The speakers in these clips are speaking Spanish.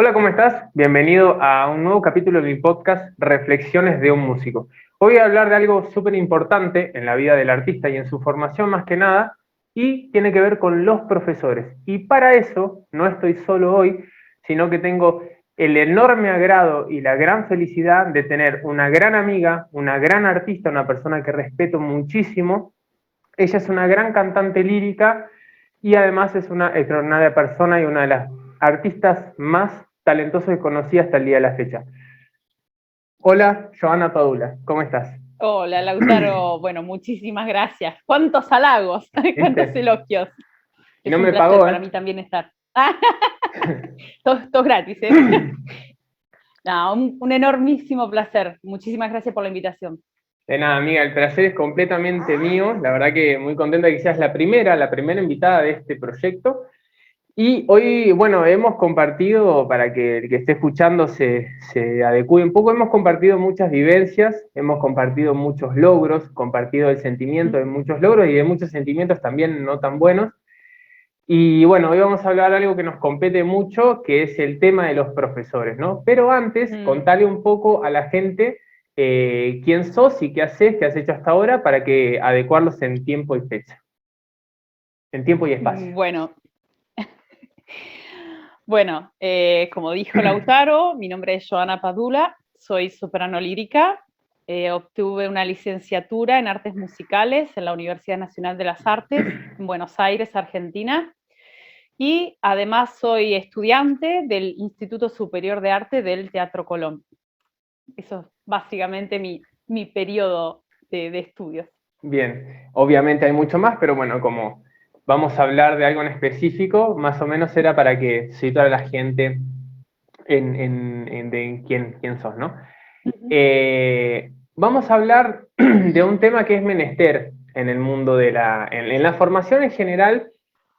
Hola, ¿cómo estás? Bienvenido a un nuevo capítulo de mi podcast Reflexiones de un músico. Hoy voy a hablar de algo súper importante en la vida del artista y en su formación más que nada, y tiene que ver con los profesores. Y para eso no estoy solo hoy, sino que tengo el enorme agrado y la gran felicidad de tener una gran amiga, una gran artista, una persona que respeto muchísimo. Ella es una gran cantante lírica y además es una extraordinaria persona y una de las artistas más talentosas que conocí hasta el día de la fecha. Hola, Joana Padula, ¿cómo estás? Hola, Lautaro. Bueno, muchísimas gracias. ¿Cuántos halagos? ¿Cuántos ¿Viste? elogios? Y no Es un me placer pagó, para ¿eh? mí también estar. Todo gratis, ¿eh? No, un enormísimo placer. Muchísimas gracias por la invitación. De nada, amiga, el placer es completamente mío. La verdad que muy contenta que seas la primera invitada de este proyecto. Y hoy, bueno, hemos compartido, para que el que esté escuchando se adecue un poco, hemos compartido muchas vivencias, hemos compartido muchos logros, compartido el sentimiento de muchos logros y de muchos sentimientos también no tan buenos. Y bueno, hoy vamos a hablar de algo que nos compete mucho, que es el tema de los profesores, ¿no? Pero antes, Mm, contale un poco a la gente quién sos y qué has hecho hasta ahora para que adecuarlos en tiempo y fecha, en tiempo y espacio. bueno, como dijo Lautaro, mi nombre es Joana Padula, soy soprano lírica. Obtuve una licenciatura en artes musicales en la Universidad Nacional de las Artes en Buenos Aires, Argentina. Y además soy estudiante del Instituto Superior de Arte del Teatro Colón. Eso es básicamente mi periodo de estudios. Bien, obviamente hay mucho más, pero bueno, como vamos a hablar de algo en específico, más o menos era para que situara a la gente de quién sos, ¿no? Vamos a hablar de un tema que es menester en el mundo en la formación en general,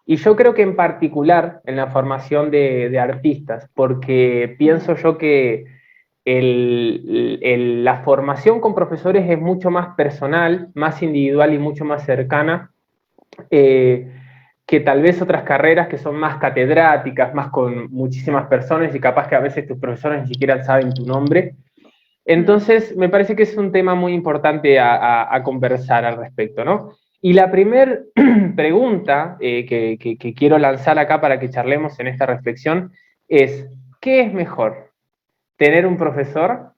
y yo creo que en particular en la formación de artistas, porque pienso yo que la formación con profesores es mucho más personal, más individual y mucho más cercana eh, que tal vez otras carreras que son más catedráticas, más con muchísimas personas y capaz que a veces tus profesores ni siquiera saben tu nombre. Entonces, me parece que es un tema muy importante a conversar al respecto, ¿no? Y la primera pregunta que quiero lanzar acá para que charlemos en esta reflexión es, ¿qué es mejor? ¿Tener un profesor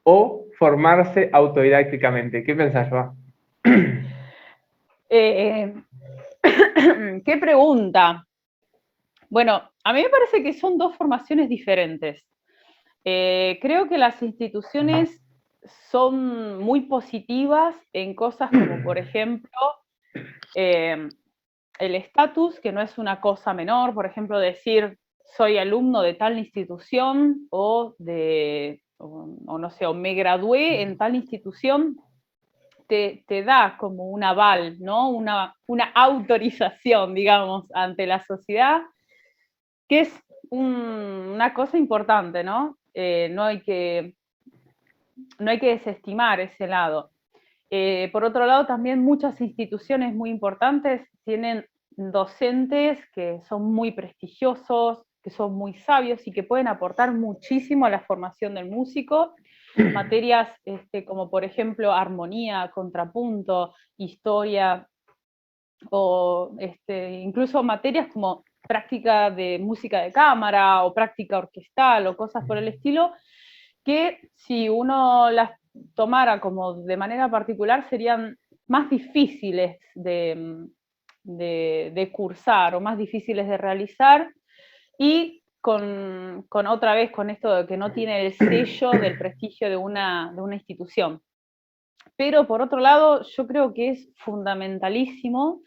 o formarse autodidácticamente? ¿Qué pensás, Joa? Eh, ¿Qué pregunta? Bueno, a mí me parece que son dos formaciones diferentes. Creo que las instituciones son muy positivas en cosas como, por ejemplo, eh, el estatus, que no es una cosa menor, por ejemplo, decir soy alumno de tal institución o no sé, o me gradué en tal institución, te da como un aval, ¿no? Una autorización, digamos, ante la sociedad, que es una cosa importante, ¿no? No hay que desestimar ese lado. Por otro lado, también muchas instituciones muy importantes tienen docentes que son muy prestigiosos, que son muy sabios y que pueden aportar muchísimo a la formación del músico. Materias como por ejemplo armonía, contrapunto, historia, o incluso materias como práctica de música de cámara o práctica orquestal o cosas por el estilo, que si uno las tomara como de manera particular serían más difíciles de cursar o más difíciles de realizar, y con otra vez con esto de que no tiene el sello del prestigio de una institución. Pero por otro lado, yo creo que es fundamentalísimo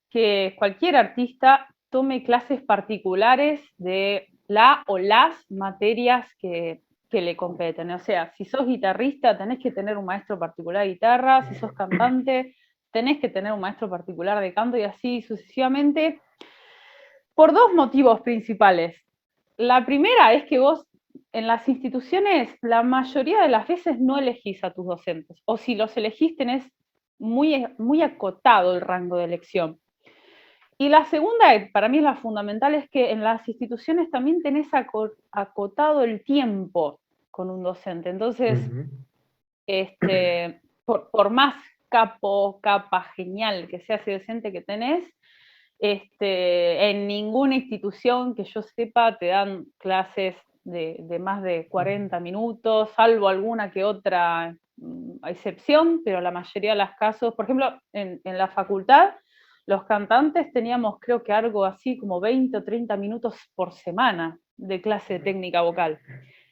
que cualquier artista tome clases particulares de la o las materias que le competen. O sea, si sos guitarrista, tenés que tener un maestro particular de guitarra; si sos cantante, tenés que tener un maestro particular de canto, y así sucesivamente, por dos motivos principales. La primera es que vos en las instituciones la mayoría de las veces no elegís a tus docentes, o si los elegís tenés muy acotado el rango de elección. Y la segunda, para mí es la fundamental, es que en las instituciones también tenés acotado el tiempo con un docente. Entonces, por más capa genial que sea ese docente que tenés, en ninguna institución que yo sepa te dan clases de más de 40 minutos, salvo alguna que otra excepción, pero la mayoría de los casos, por ejemplo, en la facultad, los cantantes teníamos creo que algo así como 20 o 30 minutos por semana de clase de técnica vocal.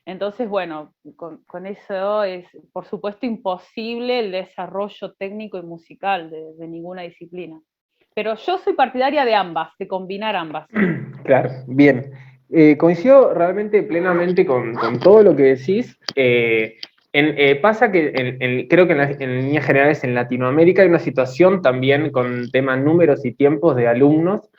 Entonces, bueno, con eso es, por supuesto, imposible el desarrollo técnico y musical de ninguna disciplina. Pero yo soy partidaria de ambas, de combinar ambas. Claro, bien. Coincido realmente plenamente con todo lo que decís. Pasa que creo que en líneas generales en Latinoamérica hay una situación también con temas números y tiempos de alumnos,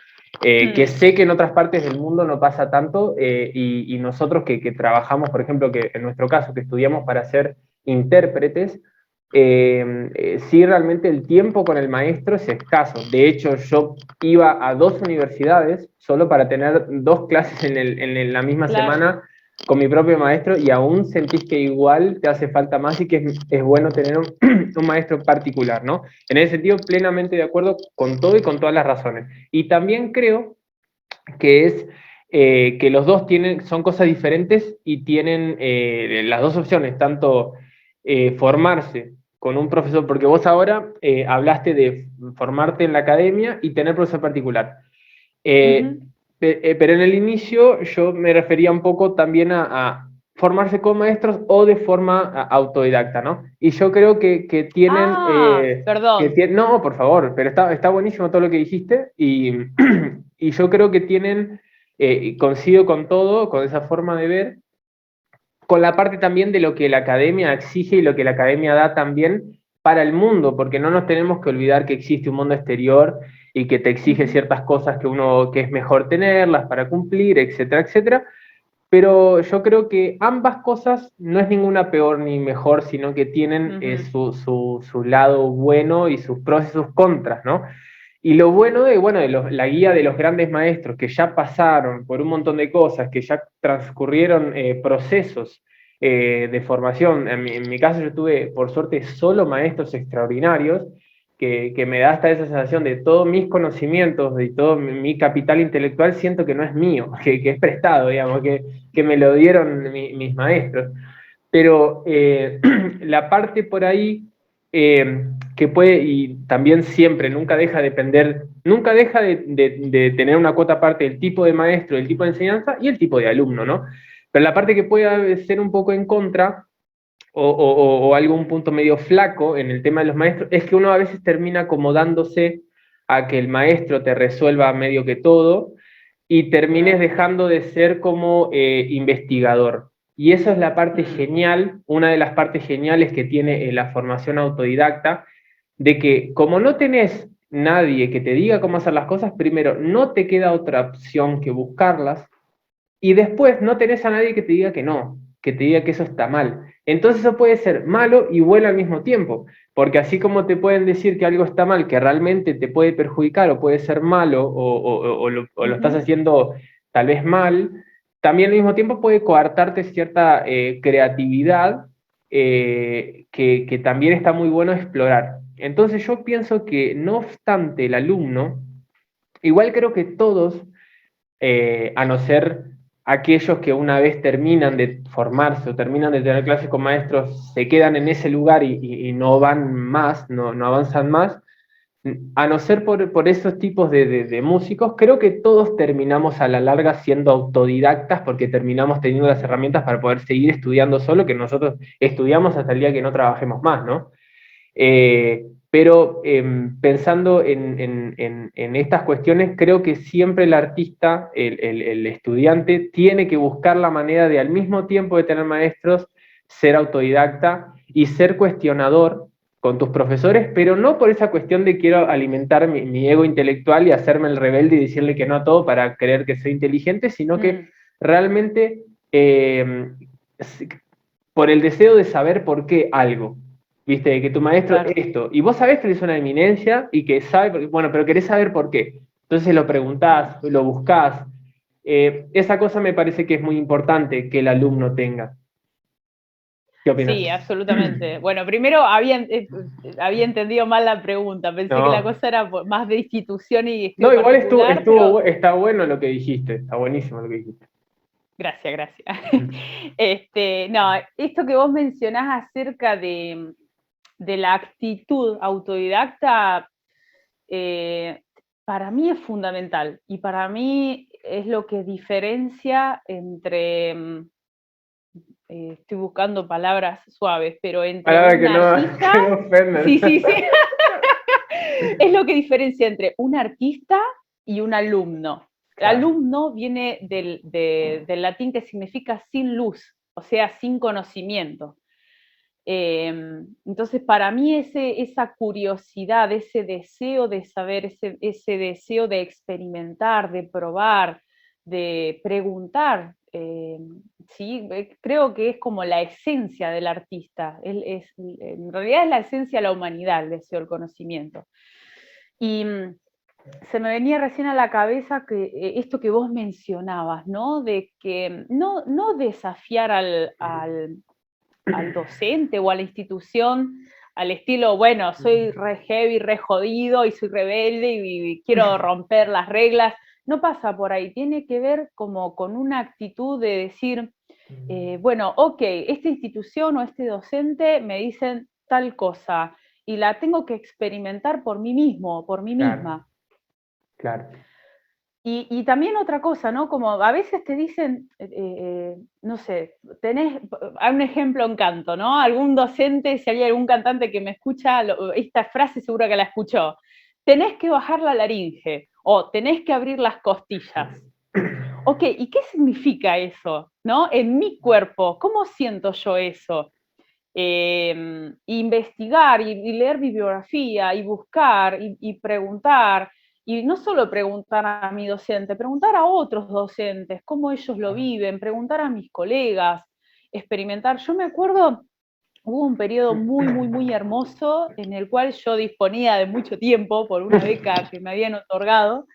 que sé que en otras partes del mundo no pasa tanto, y nosotros que trabajamos, por ejemplo, que en nuestro caso, que estudiamos para ser intérpretes, sí, realmente el tiempo con el maestro es escaso. De hecho, yo iba a 2 universidades solo para tener 2 clases en la misma semana con mi propio maestro, y aún sentís que igual te hace falta más y que es bueno tener un maestro particular, ¿no? En ese sentido, plenamente de acuerdo con todo y con todas las razones. Y también creo que es que los dos son cosas diferentes y tienen las dos opciones, tanto formarse con un profesor, porque vos ahora hablaste de formarte en la academia y tener profesor particular. Pero en el inicio yo me refería un poco también a formarse con maestros o de forma autodidacta, ¿no? Y yo creo que tienen... perdón. No, por favor, pero está buenísimo todo lo que dijiste, y yo creo que tienen, coincido con todo, con esa forma de ver, con la parte también de lo que la academia exige y lo que la academia da también para el mundo, porque no nos tenemos que olvidar que existe un mundo exterior y que te exige ciertas cosas que es mejor tenerlas para cumplir, etcétera, etcétera. Pero yo creo que ambas cosas no es ninguna peor ni mejor, sino que tienen su lado bueno y sus pros y sus contras, ¿no? Y lo bueno la guía de los grandes maestros que ya pasaron por un montón de cosas, que ya transcurrieron procesos de formación. En mi caso yo tuve, por suerte, solo maestros extraordinarios, que me da hasta esa sensación de todos mis conocimientos, de todo mi capital intelectual, siento que no es mío, que es prestado, digamos, que me lo dieron mis maestros. Pero la parte por ahí que puede, y también siempre, nunca deja de depender, nunca deja de tener una cuota aparte del tipo de maestro, el tipo de enseñanza y el tipo de alumno, ¿no? Pero la parte que puede ser un poco en contra, o algún punto medio flaco en el tema de los maestros, es que uno a veces termina acomodándose a que el maestro te resuelva medio que todo, y termines dejando de ser como investigador. Y eso es la parte genial, una de las partes geniales que tiene la formación autodidacta, de que como no tenés nadie que te diga cómo hacer las cosas, primero no te queda otra opción que buscarlas, y después no tenés a nadie que te diga que no, que te diga que eso está mal. Entonces eso puede ser malo y bueno al mismo tiempo, porque así como te pueden decir que algo está mal, que realmente te puede perjudicar o puede ser malo, o lo estás haciendo tal vez mal, también al mismo tiempo puede coartarte cierta creatividad, que también está muy bueno explorar. Entonces yo pienso que no obstante el alumno, igual creo que todos, a no ser aquellos que una vez terminan de formarse o terminan de tener clases con maestros, se quedan en ese lugar y no van más, no avanzan más, a no ser por esos tipos de músicos, creo que todos terminamos a la larga siendo autodidactas, porque terminamos teniendo las herramientas para poder seguir estudiando solo, que nosotros estudiamos hasta el día que no trabajemos más, ¿no? Pero pensando en estas cuestiones, creo que siempre el artista, el estudiante, tiene que buscar la manera de, al mismo tiempo de tener maestros, ser autodidacta y ser cuestionador con tus profesores, pero no por esa cuestión de quiero alimentar mi ego intelectual y hacerme el rebelde y decirle que no a todo para creer que soy inteligente, sino que realmente por el deseo de saber por qué algo. Viste, que tu maestro es esto, y vos sabés que es una eminencia y que sabe, bueno, pero querés saber por qué. Entonces lo preguntás, lo buscás. Esa cosa me parece que es muy importante que el alumno tenga. ¿Qué opinas? Sí, absolutamente. Bueno, primero había entendido mal la pregunta, pensé que la No, cosa era más de institución y no, estudio igual particular, pero está bueno lo que dijiste, está buenísimo lo que dijiste. gracias, gracias. No, esto que vos mencionás acerca de la actitud autodidacta, para mí es fundamental y para mí es lo que diferencia entre, estoy buscando palabras suaves, pero entre Palabra un artista, que no ofendan. sí, sí, sí, es lo que diferencia entre un artista y un alumno. El Claro, alumno viene del latín que significa sin luz, o sea, sin conocimiento. Entonces, para mí esa curiosidad, ese deseo de saber, ese deseo de experimentar, de probar, de preguntar, ¿sí? Creo que es como la esencia del artista. En realidad es la esencia de la humanidad, el deseo del conocimiento. Y se me venía recién a la cabeza que esto que vos mencionabas, ¿no? De que no desafiar al docente o a la institución al estilo, bueno, soy re heavy, re jodido y soy rebelde y quiero romper las reglas. No pasa por ahí, tiene que ver como con una actitud de decir, bueno, ok, esta institución o este docente me dicen tal cosa y la tengo que experimentar por mí mismo, por mí claro, misma. claro. Y también otra cosa, ¿no? Como a veces te dicen, no sé, hay un ejemplo en canto, ¿no? Algún docente, si hay algún cantante que me escucha, esta frase seguro que la escuchó. Tenés que bajar la laringe o tenés que abrir las costillas. Ok, ¿y qué significa eso? ¿No? En mi cuerpo, ¿cómo siento yo eso? Investigar y leer bibliografía y buscar y preguntar, y no solo preguntar a mi docente, preguntar a otros docentes cómo ellos lo viven, preguntar a mis colegas, experimentar. Yo me acuerdo, hubo un periodo muy, muy, muy hermoso en el cual yo disponía de mucho tiempo por una beca que me habían otorgado,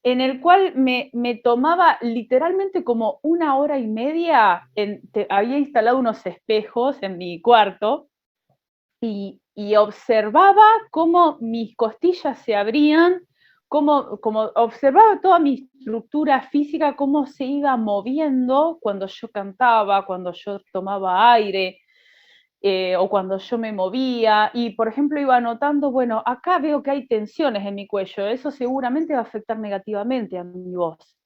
en el cual me tomaba literalmente como 1 hora y media, había instalado unos espejos en mi cuarto y observaba cómo mis costillas se abrían, como observaba toda mi estructura física, cómo se iba moviendo cuando yo cantaba, cuando yo tomaba aire, o cuando yo me movía, y por ejemplo iba notando, bueno, acá veo que hay tensiones en mi cuello, eso seguramente va a afectar negativamente a mi voz.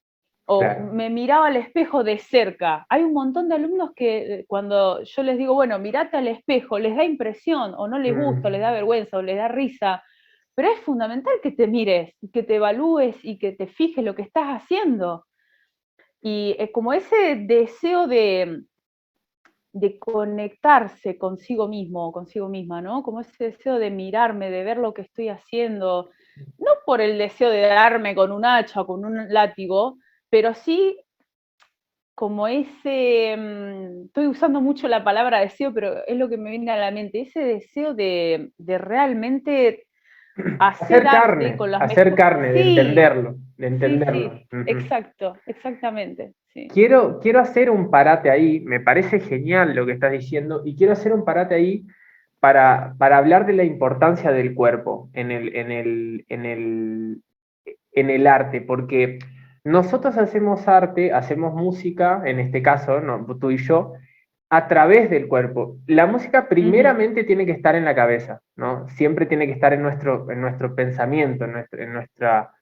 O Claro. me miraba al espejo de cerca. Hay un montón de alumnos que cuando yo les digo, bueno, mirate al espejo, les da impresión, o no les gusta, o les da vergüenza, o les da risa, pero es fundamental que te mires, que te evalúes y que te fijes lo que estás haciendo. Y como ese deseo de conectarse consigo mismo o consigo misma, ¿no? Como ese deseo de mirarme, de ver lo que estoy haciendo, no por el deseo de darme con un hacha o con un látigo, pero sí como estoy usando mucho la palabra deseo, pero es lo que me viene a la mente, ese deseo de realmente hacer arte con las Hacer mejores. carne, Sí, de sí, entenderlo. sí, Ujú. exacto, exactamente, sí. Quiero hacer un parate ahí, me parece genial lo que estás diciendo, y quiero hacer un parate ahí para hablar de la importancia del cuerpo en el arte, porque nosotros hacemos arte, hacemos música, en este caso, no, tú y yo, a través del cuerpo. La música Ujú, primeramente tiene que estar en la cabeza, ¿no? Siempre tiene que estar en nuestro pensamiento, en nuestra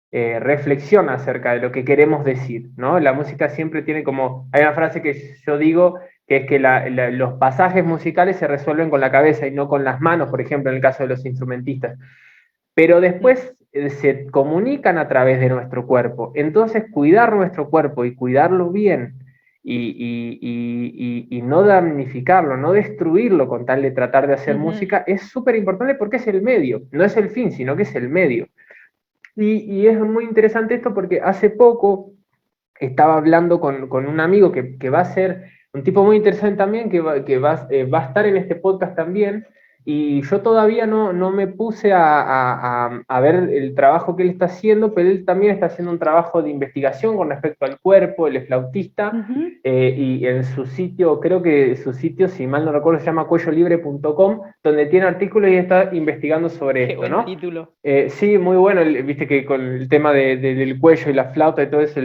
reflexión acerca de lo que queremos decir, ¿no? La música siempre tiene como, hay una frase que yo digo, que es que los pasajes musicales se resuelven con la cabeza y no con las manos, por ejemplo, en el caso de los instrumentistas, pero mm, después se comunican a través de nuestro cuerpo. Entonces, cuidar nuestro cuerpo y cuidarlo bien y no damnificarlo, no destruirlo con tal de tratar de hacer ujú, música es súper importante porque es el medio, no es el fin, sino que es el medio. Y es muy interesante esto porque hace poco estaba hablando con un amigo que va a ser un tipo muy interesante también, va a estar en este podcast también, y yo todavía no me puse a ver el trabajo que él está haciendo, pero él también está haciendo un trabajo de investigación con respecto al cuerpo, él es flautista, y en su sitio, creo que su sitio, si mal no recuerdo, se llama cuellolibre.com, donde tiene artículos y está investigando sobre Qué esto, buen ¿no? título. Sí, muy bueno, viste que con el tema del cuello y la flauta y todo eso,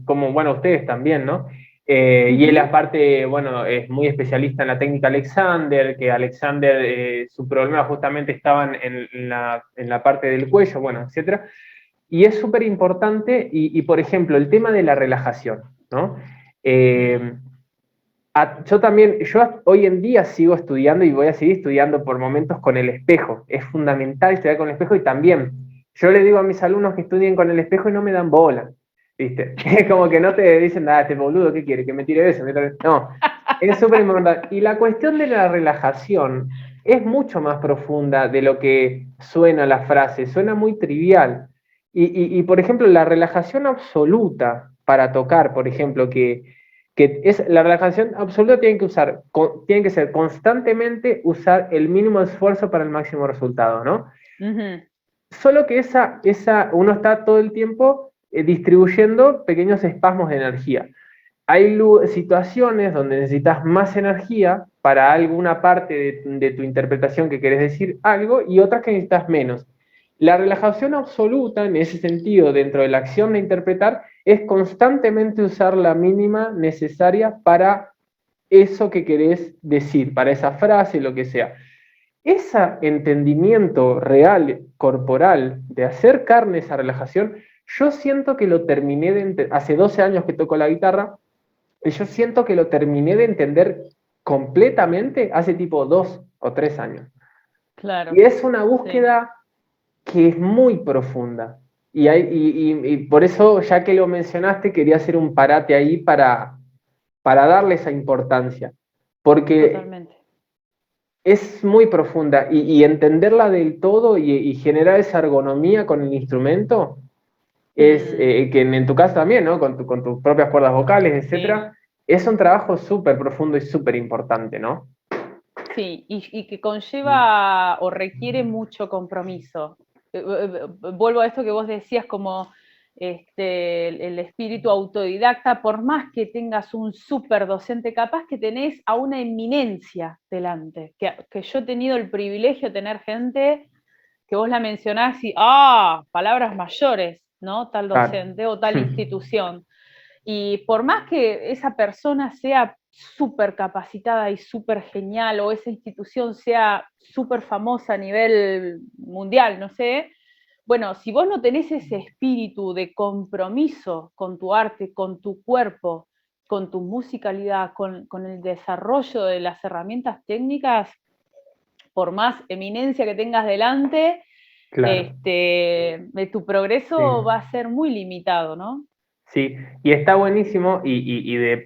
como, bueno, ustedes también, ¿no? Y él aparte, bueno, es muy especialista en la técnica Alexander, que Alexander, su problema justamente estaba en la parte del cuello, bueno, etcétera. Y es súper importante, y, por ejemplo, el tema de la relajación, ¿no? Eh, yo también, yo hoy en día sigo estudiando y voy a seguir estudiando por momentos con el espejo. Es fundamental estudiar con el espejo y también, yo le digo a mis alumnos que estudien con el espejo y no me dan bola, ¿viste? Es como que no te dicen, nada, este boludo, ¿qué quiere? Que me tire eso. No, es súper importante. Y la cuestión de la relajación es mucho más profunda de lo que suena la frase, suena muy trivial. Por ejemplo, la relajación absoluta para tocar, por ejemplo, que es la relajación absoluta tiene que ser constantemente usar el mínimo esfuerzo para el máximo resultado, ¿no? Solo que uno está todo el tiempo distribuyendo pequeños espasmos de energía. Hay situaciones donde necesitas más energía para alguna parte de tu interpretación que querés decir algo y otras que necesitas menos. La relajación absoluta, en ese sentido, dentro de la acción de interpretar, es constantemente usar la mínima necesaria para eso que querés decir, para esa frase, lo que sea. Ese entendimiento real, corporal, de hacer carne esa relajación, yo siento que lo terminé hace 12 años que toco la guitarra, y yo siento que lo terminé de entender completamente hace tipo 2 o 3 años. Claro, Y es una sí. búsqueda que es muy profunda. Y por eso, ya que lo mencionaste, quería hacer un parate ahí para darle esa importancia. Porque Totalmente. es muy profunda y entenderla del todo y generar esa ergonomía con el instrumento es, que en tu caso también, ¿no? Con tus propias cuerdas vocales, Sí. etcétera, es un trabajo súper profundo y súper importante, ¿no? Sí, y que conlleva o requiere mucho compromiso. Vuelvo a esto que vos decías como el espíritu autodidacta, por más que tengas un súper docente, capaz que tenés a una eminencia delante, que yo he tenido el privilegio de tener gente que vos la mencionás y, palabras mayores, ¿no? Tal Claro. docente o tal institución. Y por más que esa persona sea súper capacitada y súper genial, o esa institución sea súper famosa a nivel mundial, no sé, bueno, si vos no tenés ese espíritu de compromiso con tu arte, con tu cuerpo, con tu musicalidad, con el desarrollo de las herramientas técnicas, por más eminencia que tengas delante, Claro. tu progreso va Sí. a ser muy limitado, ¿no? Sí, y está buenísimo,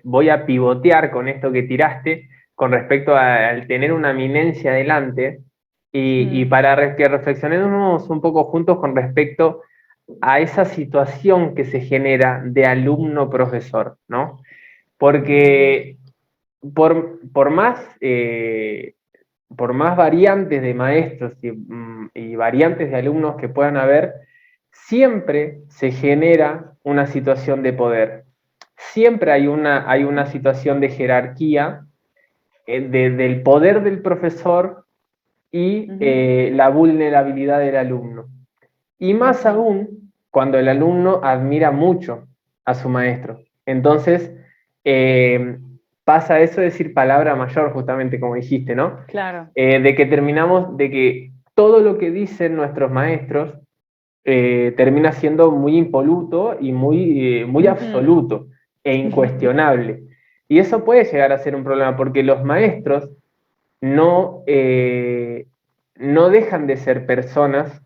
voy a pivotear con esto que tiraste con respecto al tener una eminencia delante, y Mm. para que reflexionemos un poco juntos con respecto a esa situación que se genera de alumno-profesor, ¿no? Porque por más, por más variantes de maestros y variantes de alumnos que puedan haber, siempre se genera una situación de poder. Siempre hay una situación de jerarquía, del poder del profesor y la vulnerabilidad del alumno. Y más aún cuando el alumno admira mucho a su maestro. Entonces, eh, pasa eso de decir palabra mayor, justamente como dijiste, ¿no? Claro. De que terminamos, de que todo lo que dicen nuestros maestros termina siendo muy impoluto y muy absoluto e incuestionable. Y eso puede llegar a ser un problema porque los maestros no, no dejan de ser personas,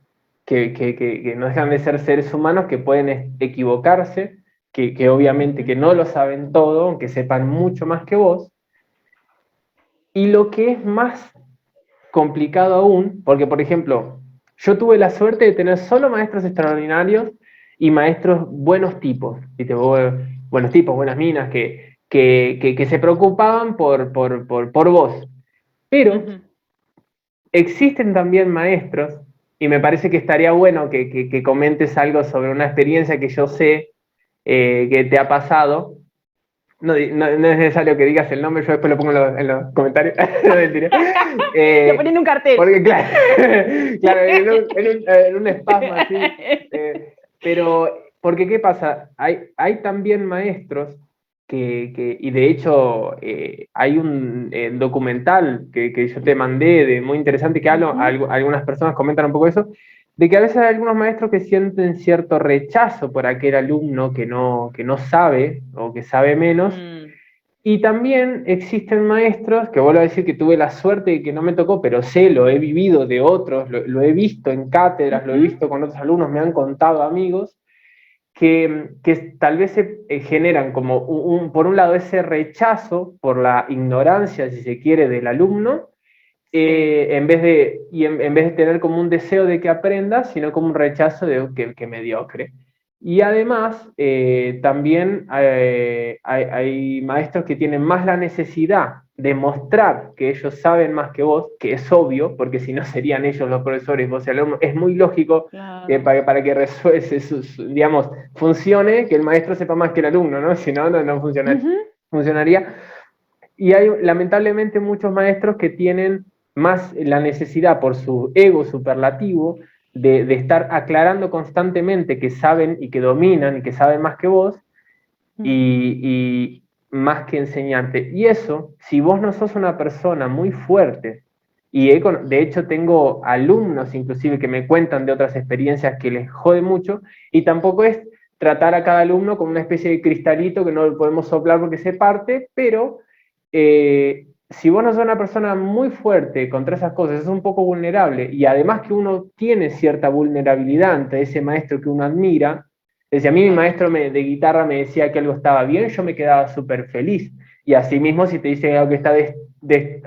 que no dejan de ser seres humanos que pueden equivocarse, que obviamente que no lo saben todo, aunque sepan mucho más que vos. Y lo que es más complicado aún, porque por ejemplo, yo tuve la suerte de tener solo maestros extraordinarios y maestros buenos tipos, ¿viste? Buenos tipos, buenas minas, que se preocupaban por vos. Pero existen también maestros, y me parece que estaría bueno que comentes algo sobre una experiencia que yo sé que te ha pasado. No, no es necesario que digas el nombre, yo después lo pongo en los comentarios. No, mentira. Te ponen un cartel. Porque claro, claro en un espasmo así. Pero, porque ¿qué pasa? Hay también maestros y de hecho hay un documental que yo te mandé de muy interesante que hablo, algunas personas comentan un poco eso, de que a veces hay algunos maestros que sienten cierto rechazo por aquel alumno que no sabe o que sabe menos. Y también existen maestros, que vuelvo a decir que tuve la suerte de que no me tocó, pero sé, lo he vivido de otros, lo he visto en cátedras, lo he visto con otros alumnos, me han contado amigos, que tal vez se generan como por un lado ese rechazo por la ignorancia, si se quiere, del alumno, en vez en vez de tener como un deseo de que aprenda, sino como un rechazo de que mediocre. Y además, también hay maestros que tienen más la necesidad de mostrar que ellos saben más que vos, que es obvio, porque si no serían ellos los profesores, vos el alumno. Es muy lógico que para que digamos, funcione, que el maestro sepa más que el alumno, ¿no? Si no, no funcionaría. Y hay lamentablemente muchos maestros que tienen más la necesidad por su ego superlativo de estar aclarando constantemente que saben y que dominan y que saben más que vos y más que enseñante. Y eso, si vos no sos una persona muy fuerte, y de hecho tengo alumnos inclusive que me cuentan de otras experiencias que les jode mucho, y tampoco es tratar a cada alumno como una especie de cristalito que no lo podemos soplar porque se parte, pero si vos no sos una persona muy fuerte contra esas cosas, es un poco vulnerable, y además que uno tiene cierta vulnerabilidad ante ese maestro que uno admira, si a mí mi maestro de guitarra me decía que algo estaba bien, yo me quedaba súper feliz. Y así mismo si te dice algo que está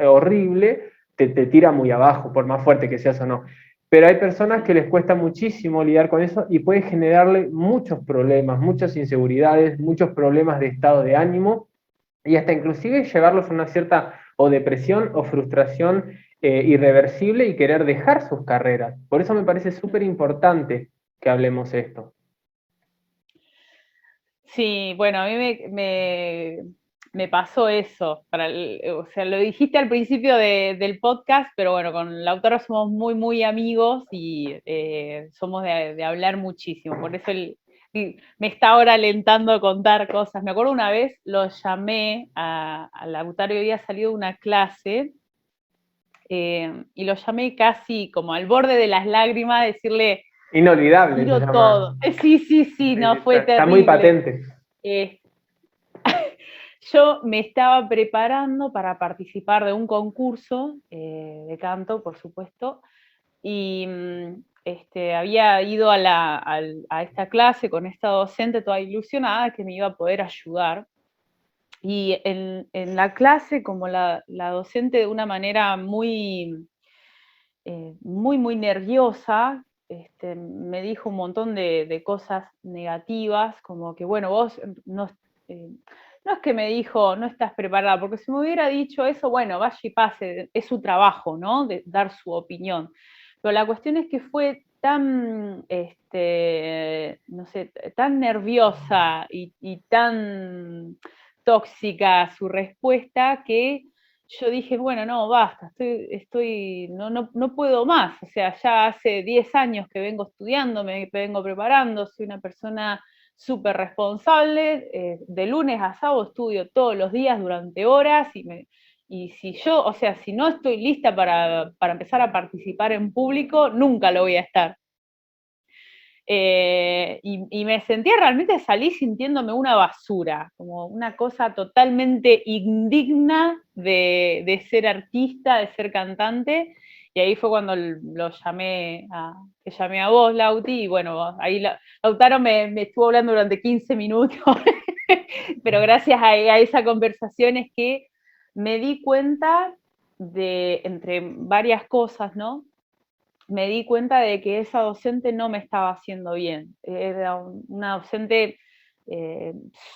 horrible, te tira muy abajo, por más fuerte que seas o no. Pero hay personas que les cuesta muchísimo lidiar con eso y puede generarle muchos problemas, muchas inseguridades, muchos problemas de estado de ánimo y hasta inclusive llevarlos a una cierta o depresión o frustración irreversible y querer dejar sus carreras. Por eso me parece súper importante que hablemos esto. Sí, bueno, a mí me pasó eso. O sea, lo dijiste al principio del podcast, pero bueno, con la autora somos muy, muy amigos y somos de hablar muchísimo. Por eso me está ahora alentando a contar cosas. Me acuerdo una vez lo llamé a Lautaro y había salido de una clase y lo llamé casi como al borde de las lágrimas, decirle, Inolvidable se tiro llama. todo. Sí, no, fue terrible. Está muy patente. Yo me estaba preparando para participar de un concurso de canto, por supuesto, y había ido a esta clase con esta docente toda ilusionada que me iba a poder ayudar. Y en la clase, como la docente de una manera muy, muy nerviosa, me dijo un montón de cosas negativas, como que, bueno, vos no es que me dijo, no estás preparada, porque si me hubiera dicho eso, bueno, vaya y pase, es su trabajo, ¿no? De dar su opinión. Pero la cuestión es que fue tan, no sé, tan nerviosa y tan tóxica su respuesta que yo dije, bueno, no, basta, no puedo más. O sea, ya hace 10 años que vengo estudiando, me vengo preparando, soy una persona súper responsable, de lunes a sábado estudio todos los días durante horas y si yo, o sea, si no estoy lista para empezar a participar en público, nunca lo voy a estar. Y me sentía realmente, salí sintiéndome una basura, como una cosa totalmente indigna de ser artista, de ser cantante, y ahí fue cuando te llamé a vos, Lauti, y bueno, ahí Lautaro me estuvo hablando durante 15 minutos, pero gracias a esa conversación es que me di cuenta entre varias cosas, ¿no? Me di cuenta de que esa docente no me estaba haciendo bien. Era una docente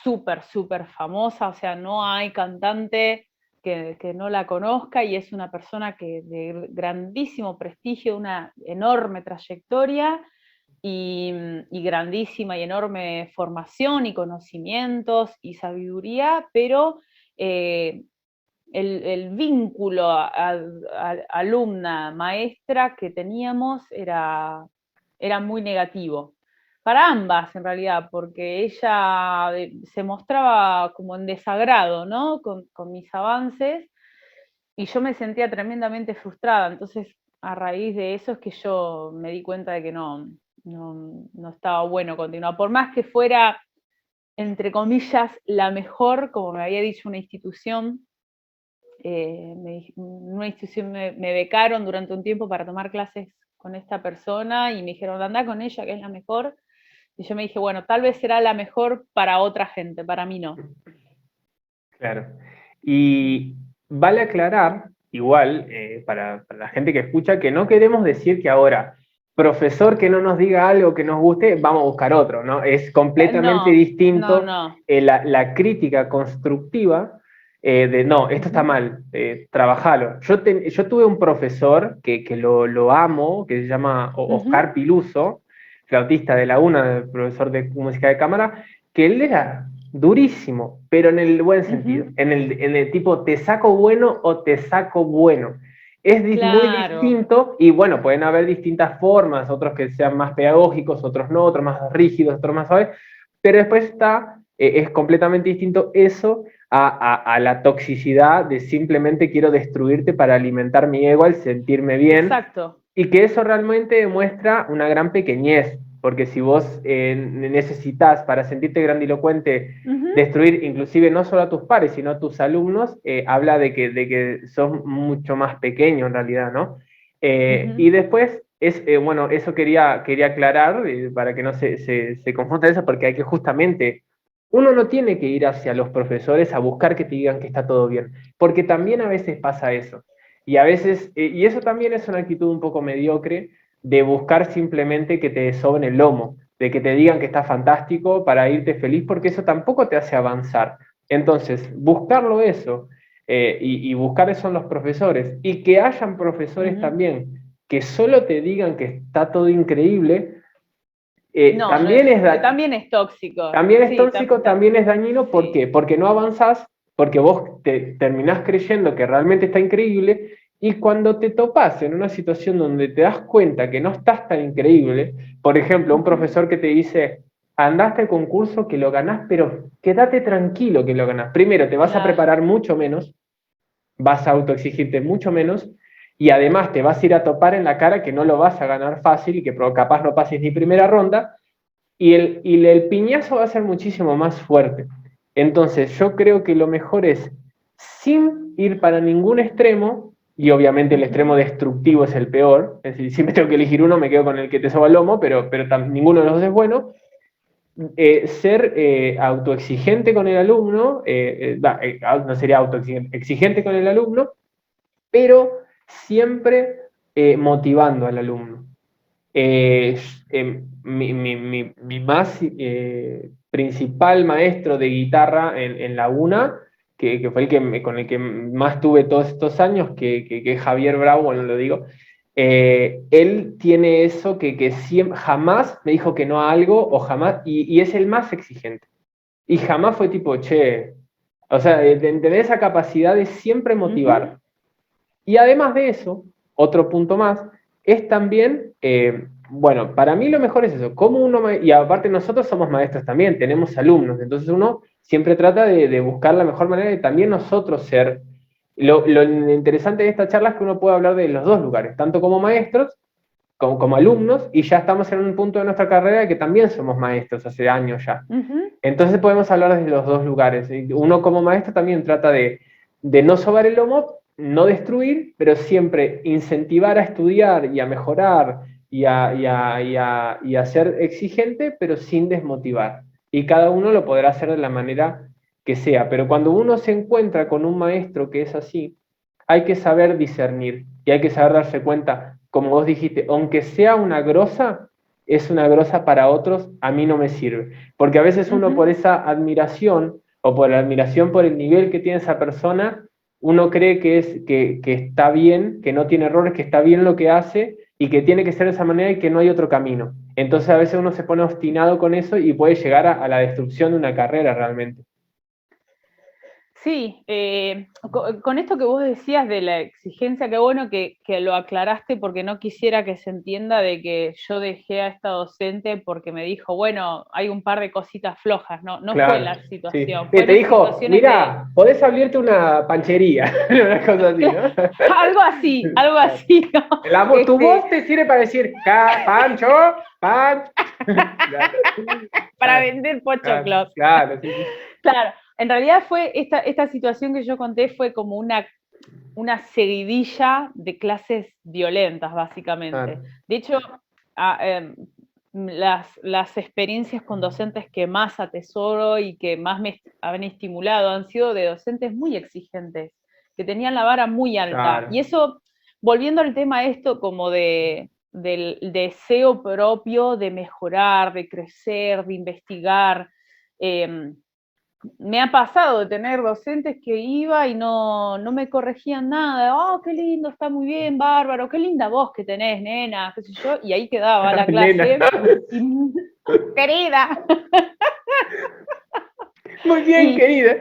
súper famosa, o sea, no hay cantante que no la conozca, y es una persona que de grandísimo prestigio, una enorme trayectoria y grandísima y enorme formación y conocimientos y sabiduría, pero el vínculo alumna-maestra que teníamos era muy negativo. Para ambas, en realidad, porque ella se mostraba como en desagrado, ¿no? Con mis avances, y yo me sentía tremendamente frustrada. Entonces, a raíz de eso es que yo me di cuenta de que no estaba bueno continuar. Por más que fuera, entre comillas, la mejor, como me había dicho una institución, me becaron durante un tiempo para tomar clases con esta persona y me dijeron, anda con ella, que es la mejor. Y yo me dije, bueno, tal vez será la mejor para otra gente, para mí no. Claro. Y vale aclarar, igual, para la gente que escucha, que no queremos decir que ahora, profesor que no nos diga algo que nos guste, vamos a buscar otro, ¿no? Es completamente distinto. La crítica constructiva de, no, esto está mal, trabajalo. Yo tuve un profesor que lo amo, que se llama Oscar Piluso, flautista de la UNA, profesor de música de cámara, que él era durísimo, pero en el buen sentido, en el tipo, te saco bueno o te saco bueno. Es muy distinto, y bueno, pueden haber distintas formas, otros que sean más pedagógicos, otros no, otros más rígidos, otros más suaves, pero después está, es completamente distinto eso a la toxicidad de simplemente quiero destruirte para alimentar mi ego al sentirme bien. Exacto. Y que eso realmente demuestra una gran pequeñez, porque si vos necesitas para sentirte grandilocuente destruir inclusive no solo a tus pares, sino a tus alumnos, habla de que sos mucho más pequeño en realidad, ¿no? Y después, bueno, eso quería aclarar para que no se confunda eso, porque hay que justamente, uno no tiene que ir hacia los profesores a buscar que te digan que está todo bien, porque también a veces pasa eso. Y a veces, y eso también es una actitud un poco mediocre, de buscar simplemente que te soben el lomo, de que te digan que está fantástico para irte feliz, porque eso tampoco te hace avanzar. Entonces, buscarlo eso, y buscar eso en los profesores, y que hayan profesores también que solo te digan que está todo increíble, también es tóxico. También es tóxico, también es dañino. ¿Por qué? Porque no avanzás, porque vos te terminás creyendo que realmente está increíble, y cuando te topás en una situación donde te das cuenta que no estás tan increíble, por ejemplo, un profesor que te dice, andaste al concurso que lo ganás, pero quédate tranquilo que lo ganás. Primero, te vas a preparar mucho menos, vas a autoexigirte mucho menos, y además te vas a ir a topar en la cara que no lo vas a ganar fácil y que capaz no pases ni primera ronda, y el piñazo va a ser muchísimo más fuerte. Entonces yo creo que lo mejor es, sin ir para ningún extremo, y obviamente el extremo destructivo es el peor, es decir, si me tengo que elegir uno, me quedo con el que te soba el lomo, pero ninguno de los dos es bueno. Ser autoexigente con el alumno, no sería autoexigente con el alumno, pero siempre motivando al alumno. Mi más principal maestro de guitarra en la UNA, que fue con el que más tuve todos estos años, que es Javier Bravo, bueno, lo digo, él tiene eso que jamás me dijo que no a algo, o jamás, y es el más exigente. Y jamás fue tipo, che, o sea, de tener esa capacidad de siempre motivar. Y además de eso, otro punto más, es también, bueno, para mí lo mejor es eso, como uno, y aparte nosotros somos maestros también, tenemos alumnos, entonces uno siempre trata de buscar la mejor manera de también nosotros ser. Lo interesante de esta charla es que uno puede hablar de los dos lugares, tanto como maestros, como alumnos, y ya estamos en un punto de nuestra carrera que también somos maestros hace años ya. Entonces podemos hablar desde los dos lugares. Uno como maestro también trata de no sobar el lomo, no destruir, pero siempre incentivar a estudiar y a mejorar y a ser exigente, pero sin desmotivar. Y cada uno lo podrá hacer de la manera que sea. Pero cuando uno se encuentra con un maestro que es así, hay que saber discernir y hay que saber darse cuenta, como vos dijiste, aunque sea una grosa, es una grosa para otros, a mí no me sirve. Porque a veces uno por esa admiración, o por la admiración por el nivel que tiene esa persona, uno cree que está bien, que no tiene errores, que está bien lo que hace y que tiene que ser de esa manera y que no hay otro camino. Entonces a veces uno se pone obstinado con eso y puede llegar a la destrucción de una carrera realmente. Sí, con esto que vos decías de la exigencia, qué bueno que lo aclaraste porque no quisiera que se entienda de que yo dejé a esta docente porque me dijo, bueno, hay un par de cositas flojas, no fue Claro, la sí. situación, Te fueron dijo, situaciones de... mira, podés abrirte una panchería, una cosa así, ¿no? Algo así, ¿no? Tu voz te sirve para decir, Pancho, Pancho. Para Claro, vender claro, pochoclos. claro, sí, sí. Claro, en realidad fue esta situación que yo conté fue como una seguidilla de clases violentas, básicamente. Claro, De hecho, las experiencias con docentes que más atesoro y que más me han estimulado han sido de docentes muy exigentes, que tenían la vara muy alta. claro, Y eso, volviendo al tema esto como del deseo propio de mejorar, de crecer, de investigar, eh, me ha pasado de tener docentes que iba y no me corregían nada. Oh, qué lindo, está muy bien, bárbaro, qué linda voz que tenés, nena, qué sé yo, y ahí quedaba la nena. clase. Y, querida, Muy bien, y querida.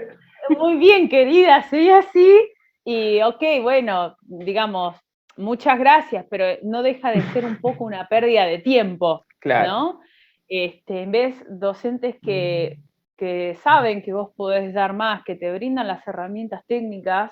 muy bien, querida, soy así. Y ok, bueno, digamos, muchas gracias, pero no deja de ser un poco una pérdida de tiempo, Claro, ¿no? En vez docentes que saben que vos podés dar más, que te brindan las herramientas técnicas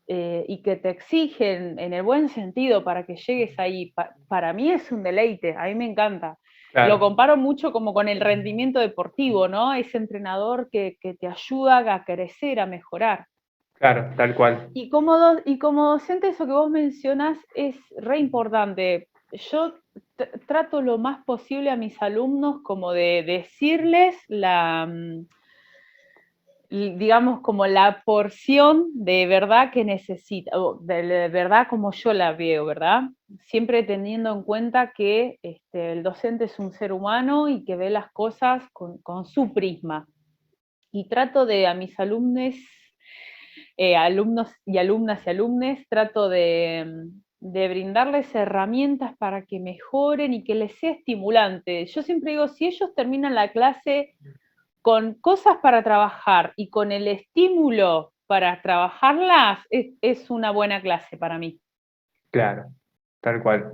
y que te exigen en el buen sentido para que llegues ahí. Para mí es un deleite, a mí me encanta. Lo claro, comparo mucho como con el rendimiento deportivo, ¿no? Ese entrenador que te ayuda a crecer, a mejorar. claro, tal cual. Y como docente, eso que vos mencionas es re importante. Yo trato lo más posible a mis alumnos como de decirles digamos, como la porción de verdad que necesita, o de verdad como yo la veo, ¿verdad? Siempre teniendo en cuenta que el docente es un ser humano y que ve las cosas con su prisma. Y trato de a mis alumnos y alumnas y alumnes, trato de brindarles herramientas para que mejoren y que les sea estimulante. Yo siempre digo, si ellos terminan la clase con cosas para trabajar y con el estímulo para trabajarlas, es una buena clase para mí. Claro, tal cual.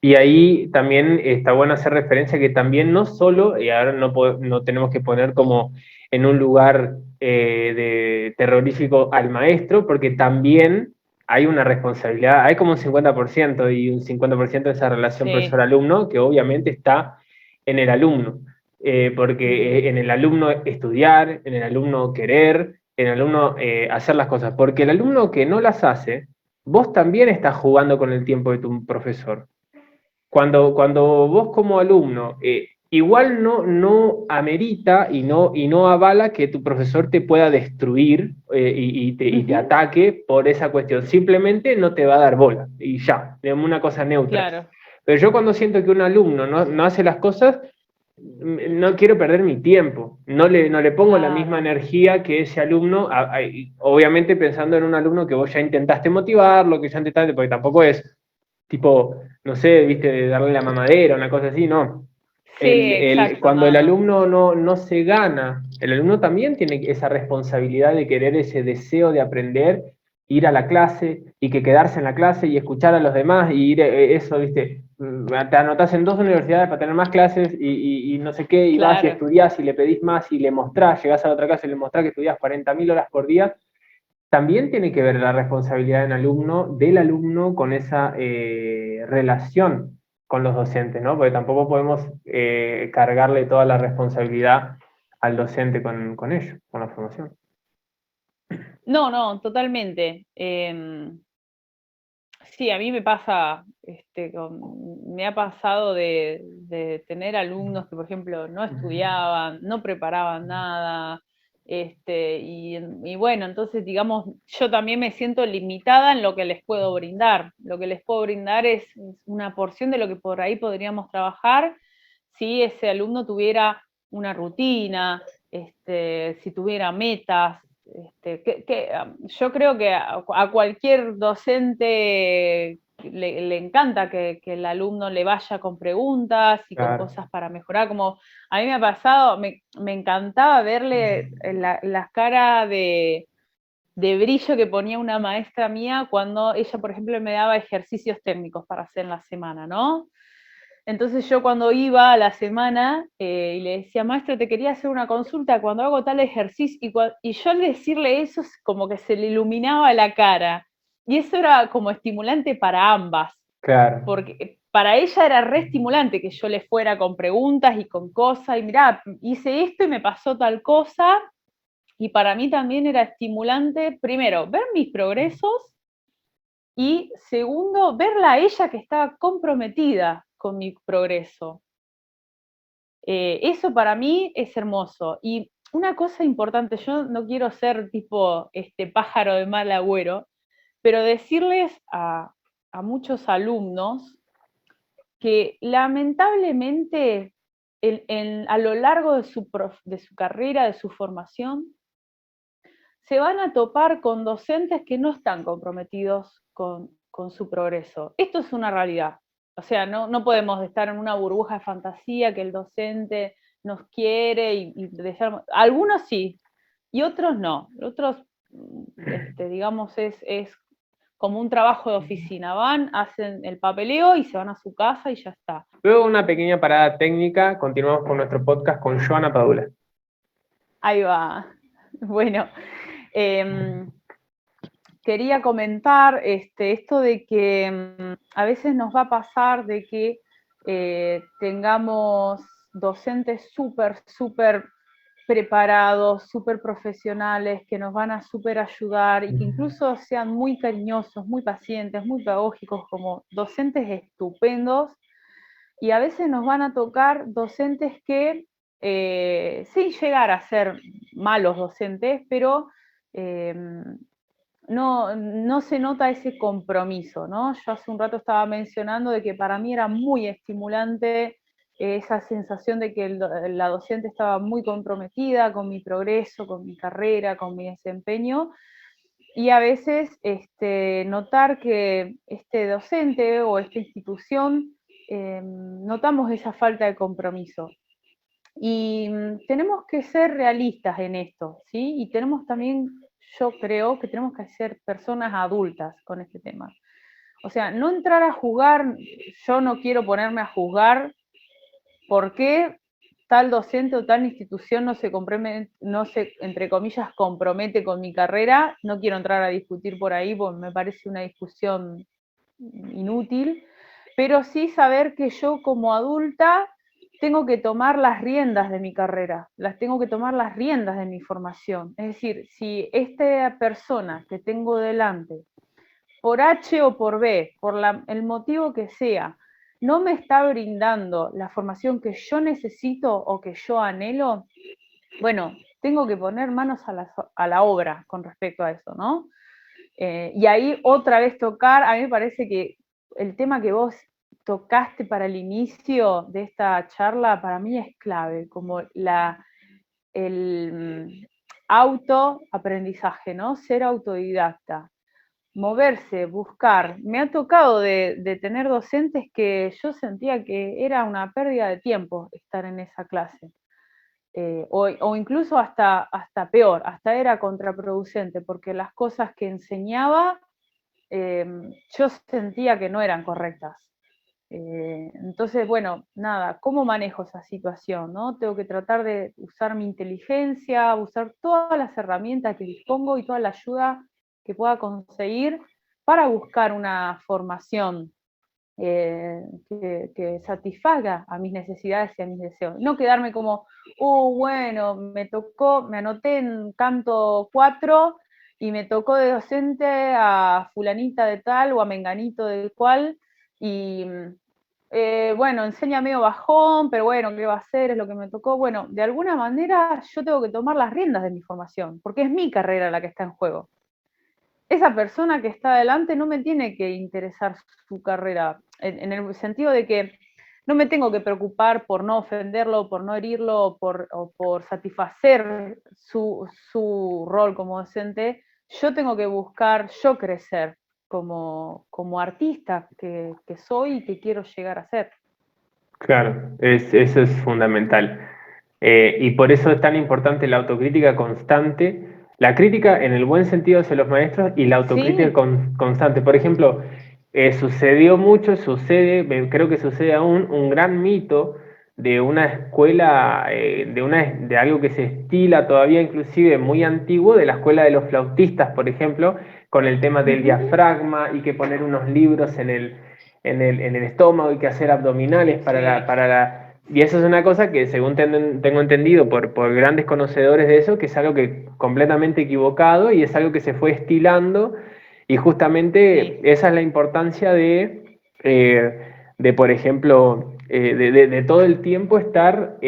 Y ahí también está bueno hacer referencia que también no solo, y ahora no tenemos que poner como en un lugar de terrorífico al maestro, porque también hay una responsabilidad, hay como un 50% y un 50% de esa relación Sí. profesor-alumno que obviamente está en el alumno, Mm. porque en el alumno estudiar, en el alumno querer, en el alumno hacer las cosas, porque el alumno que no las hace, vos también estás jugando con el tiempo de tu profesor. Cuando vos como alumno, igual no amerita y no avala que tu profesor te pueda destruir y te Ujú. ataque por esa cuestión. Simplemente no te va a dar bola y ya, es una cosa neutra. Claro. Pero yo cuando siento que un alumno no hace las cosas, no quiero perder mi tiempo, no le pongo la misma Claro. energía que ese alumno, obviamente pensando en un alumno que vos ya intentaste motivarlo, que ya intentaste, porque tampoco es tipo, no sé, viste, de darle la mamadera, una cosa así, no. Sí, exacto, Cuando el no, no. alumno no se gana, el alumno también tiene esa responsabilidad de querer ese deseo de aprender, ir a la clase y que quedarse en la clase y escuchar a los demás y ir, eso, viste, te anotás en 2 universidades para tener más clases y no sé qué, y vas y Claro. estudiás y le pedís más y le mostrás, llegás a la otra clase y le mostrás que estudiás 40.000 horas por día, también tiene que ver la responsabilidad del alumno con esa relación con los docentes, ¿no? Porque tampoco podemos cargarle toda la responsabilidad al docente con ello, con la formación. No, no, totalmente. Sí, a mí me pasa, me ha pasado de tener alumnos que, por ejemplo, no estudiaban, no preparaban nada, y bueno, entonces, digamos, yo también me siento limitada en lo que les puedo brindar. Lo que les puedo brindar es una porción de lo que por ahí podríamos trabajar si ese alumno tuviera una rutina, si tuviera metas, yo creo que a cualquier docente le encanta que el alumno le vaya con preguntas y con Claro. cosas para mejorar, como a mí me ha pasado, me encantaba verle la cara de brillo que ponía una maestra mía cuando ella, por ejemplo, me daba ejercicios técnicos para hacer en la semana, ¿no? Entonces yo cuando iba a la semana y le decía, maestro, te quería hacer una consulta cuando hago tal ejercicio, y yo al decirle eso es como que se le iluminaba la cara. Y eso era como estimulante para ambas, Claro. porque para ella era re estimulante que yo le fuera con preguntas y con cosas, y mirá, hice esto y me pasó tal cosa, y para mí también era estimulante, primero, ver mis progresos, y segundo, verla a ella que estaba comprometida con mi progreso. Eso para mí es hermoso. Y una cosa importante, yo no quiero ser tipo este pájaro de mal agüero, pero decirles a muchos alumnos que lamentablemente a lo largo de su carrera, de su formación, se van a topar con docentes que no están comprometidos con su progreso. Esto es una realidad. O sea, no podemos estar en una burbuja de fantasía que el docente nos quiere y dejar... Algunos sí, y otros no. Otros, digamos, es como un trabajo de oficina. Van, hacen el papeleo y se van a su casa y ya está. Luego de una pequeña parada técnica, continuamos con nuestro podcast con Joana Padula. Ahí va. Bueno, quería comentar esto de que a veces nos va a pasar de que tengamos docentes súper preparados, súper profesionales, que nos van a súper ayudar y que incluso sean muy cariñosos, muy pacientes, muy pedagógicos, como docentes estupendos. Y a veces nos van a tocar docentes que, sin llegar a ser malos docentes, pero eh, no se nota ese compromiso, ¿no? Yo hace un rato estaba mencionando de que para mí era muy estimulante esa sensación de que la docente estaba muy comprometida con mi progreso, con mi carrera, con mi desempeño, y a veces notar que este docente o esta institución notamos esa falta de compromiso. Y tenemos que ser realistas en esto, ¿sí? Y tenemos también, yo creo que tenemos que ser personas adultas con este tema. O sea, no entrar a juzgar, yo no quiero ponerme a juzgar por qué tal docente o tal institución no se, entre comillas, compromete con mi carrera. No quiero entrar a discutir por ahí, porque me parece una discusión inútil, pero sí saber que yo como adulta tengo que tomar las riendas de mi carrera, tengo que tomar las riendas de mi formación. Es decir, si esta persona que tengo delante, por H o por B, el motivo que sea, no me está brindando la formación que yo necesito o que yo anhelo, bueno, tengo que poner manos a la obra con respecto a eso, ¿no? Y ahí otra vez tocar, a mí me parece que el tema que vos tocaste para el inicio de esta charla, para mí es clave, como el autoaprendizaje, ¿no? Ser autodidacta, moverse, buscar. Me ha tocado de tener docentes que yo sentía que era una pérdida de tiempo estar en esa clase. O incluso hasta peor, hasta era contraproducente, porque las cosas que enseñaba yo sentía que no eran correctas. Entonces, bueno, nada, ¿cómo manejo esa situación? ¿No? Tengo que tratar de usar mi inteligencia, usar todas las herramientas que dispongo y toda la ayuda que pueda conseguir para buscar una formación que satisfaga a mis necesidades y a mis deseos. No quedarme como, bueno, me anoté en canto 4 y me tocó de docente a fulanita de tal o a menganito de cual, y bueno, enseña medio bajón, pero bueno, ¿qué va a hacer? Es lo que me tocó. Bueno, de alguna manera yo tengo que tomar las riendas de mi formación, porque es mi carrera la que está en juego. Esa persona que está adelante no me tiene que interesar su carrera, en el sentido de que no me tengo que preocupar por no ofenderlo, por no herirlo, o por satisfacer su rol como docente. Yo tengo que buscar yo crecer como artista que soy y que quiero llegar a ser. Claro, eso es fundamental. Y por eso es tan importante la autocrítica constante, la crítica en el buen sentido hacia los maestros y la autocrítica Sí, constante. Por ejemplo, sucedió mucho, creo que sucede aún, un gran mito de una escuela, de algo que se estila todavía inclusive muy antiguo, de la escuela de los flautistas, por ejemplo, con el tema del diafragma y que poner unos libros en el estómago y que hacer abdominales sí, y eso es una cosa que, según tengo entendido por grandes conocedores de eso, que es algo que completamente equivocado y es algo que se fue estilando y justamente sí, esa es la importancia de por ejemplo, de todo el tiempo estar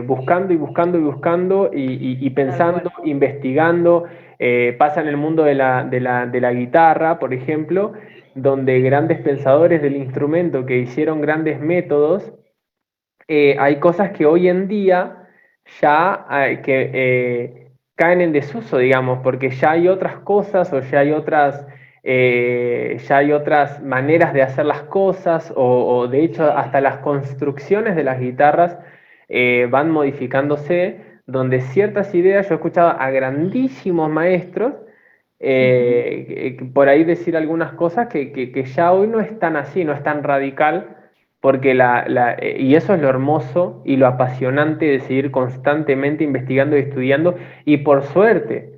buscando y buscando y buscando y tal pensando, cual. investigando. Pasa en el mundo de la guitarra, por ejemplo, donde grandes pensadores del instrumento que hicieron grandes métodos, hay cosas que hoy en día ya caen en desuso, digamos, porque ya hay otras cosas o ya hay otras maneras de hacer las cosas o de hecho hasta las construcciones de las guitarras van modificándose, donde ciertas ideas, yo he escuchado a grandísimos maestros Ujú. por ahí decir algunas cosas que ya hoy no es tan así, no es tan radical, porque y eso es lo hermoso y lo apasionante de seguir constantemente investigando y estudiando, y por suerte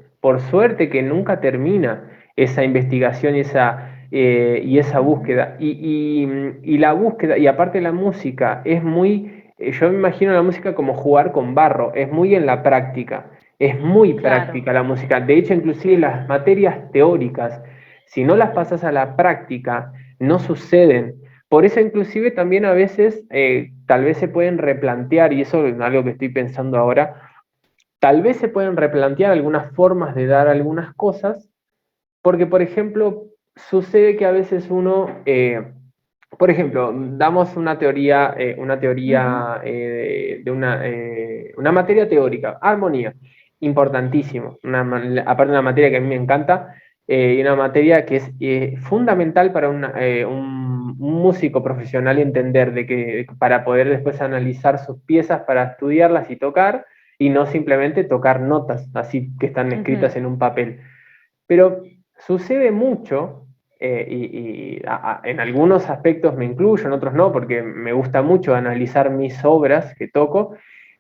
que nunca termina esa investigación y esa Ujú. búsqueda. Y la búsqueda, y aparte la música, yo me imagino la música como jugar con barro, es muy en la práctica. Es muy Claro, práctica la música. De hecho, inclusive sí. las materias teóricas, si no las pasas a la práctica, no suceden. Por eso inclusive también a veces tal vez se pueden replantear, y eso es algo que estoy pensando ahora, tal vez se pueden replantear algunas formas de dar algunas cosas, porque por ejemplo, sucede que a veces por ejemplo, damos una Ujú. teoría de una materia teórica, armonía, importantísimo, aparte de una materia que a mí me encanta, y una materia que es fundamental para un músico profesional entender para poder después analizar sus piezas, para estudiarlas y tocar, y no simplemente tocar notas así que están Ujú. escritas en un papel. Pero sucede mucho, y en algunos aspectos me incluyo, en otros no, porque me gusta mucho analizar mis obras que toco,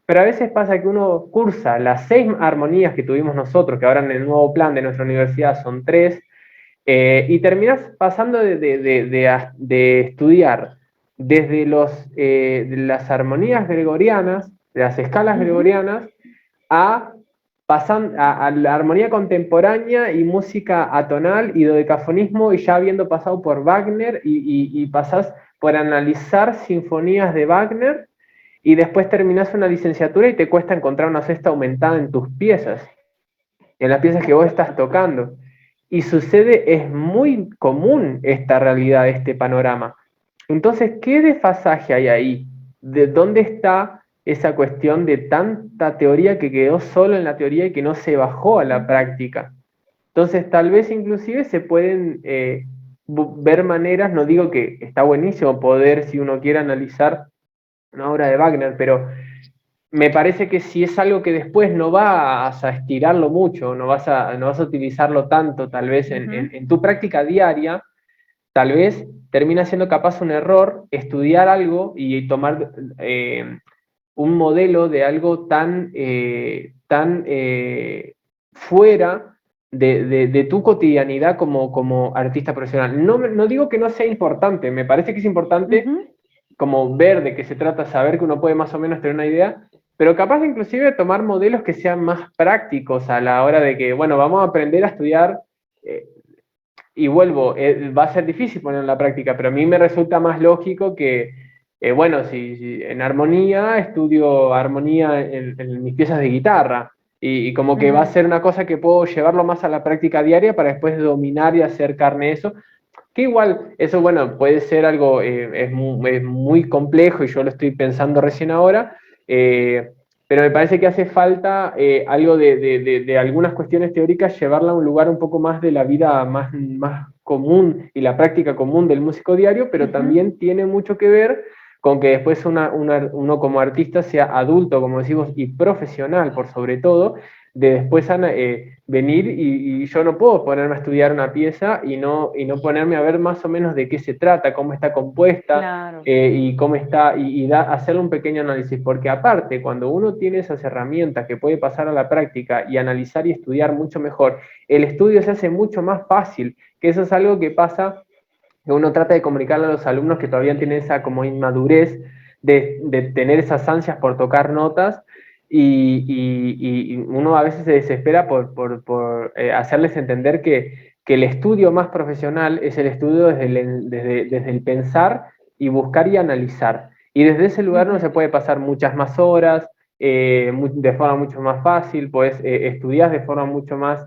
pero a veces pasa que uno cursa las 6 armonías que tuvimos nosotros, que ahora en el nuevo plan de nuestra universidad son 3, y terminas pasando de estudiar desde de las armonías gregorianas, de las escalas Ujú. gregorianas, a, a la armonía contemporánea y música atonal y dodecafonismo, y ya habiendo pasado por Wagner y pasás por analizar sinfonías de Wagner, y después terminás una licenciatura y te cuesta encontrar una sexta aumentada en tus piezas, en las piezas que vos estás tocando. Y sucede, es muy común esta realidad, este panorama. Entonces, ¿qué desfasaje hay ahí? ¿De dónde está esa cuestión de tanta teoría que quedó solo en la teoría y que no se bajó a la Ujú. práctica? Entonces, tal vez inclusive se pueden ver maneras, no digo que está buenísimo poder, si uno quiere analizar una obra de Wagner, pero me parece que si es algo que después no vas a estirarlo mucho, no vas a utilizarlo tanto, tal vez en, Ujú. en, en tu práctica diaria, tal vez termina siendo capaz un error estudiar algo y tomar un modelo de algo tan fuera de tu cotidianidad como artista profesional. No digo que no sea importante, me parece que es importante Ujú. como ver de qué se trata, saber que uno puede más o menos tener una idea, pero capaz de inclusive tomar modelos que sean más prácticos a la hora de que, bueno, vamos a aprender a estudiar, eh, y vuelvo, va a ser difícil ponerlo en la práctica, pero a mí me resulta más lógico que, bueno, si en armonía estudio armonía en mis piezas de guitarra, y como que va a Ujú. ser una cosa que puedo llevarlo más a la práctica diaria para después dominar y hacer carne eso, Que igual, eso bueno, puede ser algo, es muy complejo y yo lo estoy pensando recién ahora, pero me parece que hace falta algo de algunas cuestiones teóricas, llevarla a un lugar un poco más de la vida más común y la práctica común del músico diario, pero también tiene mucho que ver con que después uno como artista sea adulto, como decimos, y profesional por sobre todo, de después venir y yo no puedo ponerme a estudiar una pieza y no ponerme a ver más o menos de qué se trata, cómo está compuesta, Claro. y cómo está, hacerle un pequeño análisis, porque aparte, cuando uno tiene esas herramientas que puede pasar a la práctica y analizar y estudiar mucho mejor, el estudio se hace mucho más fácil, que eso es algo que pasa, que uno trata de comunicarle a los alumnos que todavía tienen esa como inmadurez de tener esas ansias por tocar notas, y uno a veces se desespera por hacerles entender que el estudio más profesional es el estudio desde el pensar y buscar y analizar. Y desde ese lugar no se puede pasar muchas más horas, de forma mucho más fácil, pues estudias de forma mucho más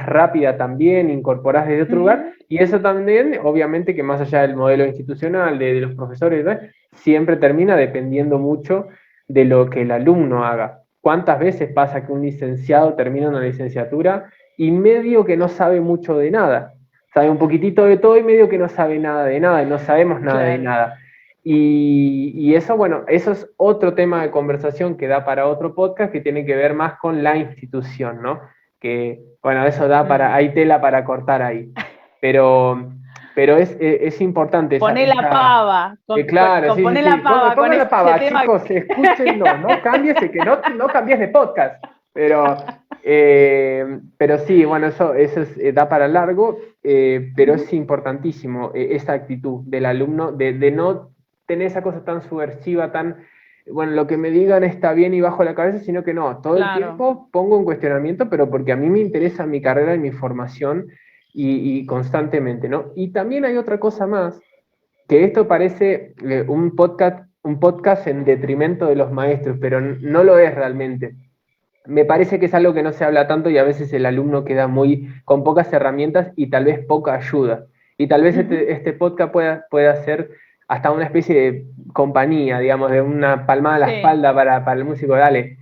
rápida también, incorporás desde otro lugar, y eso también, obviamente, que más allá del modelo institucional, de los profesores, ¿no? Siempre termina dependiendo mucho de lo que el alumno haga. ¿Cuántas veces pasa que un licenciado termina una licenciatura y medio que no sabe mucho de nada? Sabe un poquitito de todo y medio que no sabe nada de nada, y no sabemos nada de nada. Y eso, bueno, eso es otro tema de conversación que da para otro podcast que tiene que ver más con la institución, ¿no? Que, bueno, eso da para, hay tela para cortar ahí. Pero es importante. Poné la pava. Claro, sí. Poné la pava. Pongan la pava, tema. chicos, escúchenlo, no cambies, que no cambies de podcast. Pero sí, bueno, eso da para largo, pero es importantísimo esa actitud del alumno de no tener esa cosa tan subversiva, bueno, lo que me digan está bien y bajo la cabeza, sino que no, todo el tiempo pongo un cuestionamiento, pero porque a mí me interesa mi carrera y mi formación y constantemente, ¿no? Y también hay otra cosa más, que esto parece un podcast en detrimento de los maestros, pero no lo es realmente. Me parece que es algo que no se habla tanto y a veces el alumno queda con pocas herramientas y tal vez poca ayuda. Y tal vez este podcast pueda ser hasta una especie de compañía, digamos, de una palmada a la espalda para el músico. Dale,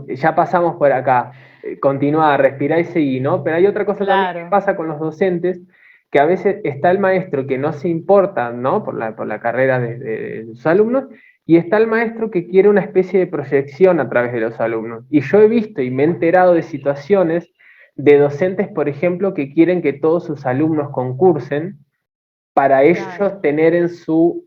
ya pasamos por acá, continúa, respira y seguí, ¿no? Pero hay otra cosa también que pasa con los docentes, que a veces está el maestro que no se importa, ¿no? Por la carrera de sus alumnos, y está el maestro que quiere una especie de proyección a través de los alumnos. Y yo he visto y me he enterado de situaciones de docentes, por ejemplo, que quieren que todos sus alumnos concursen para ellos tener en su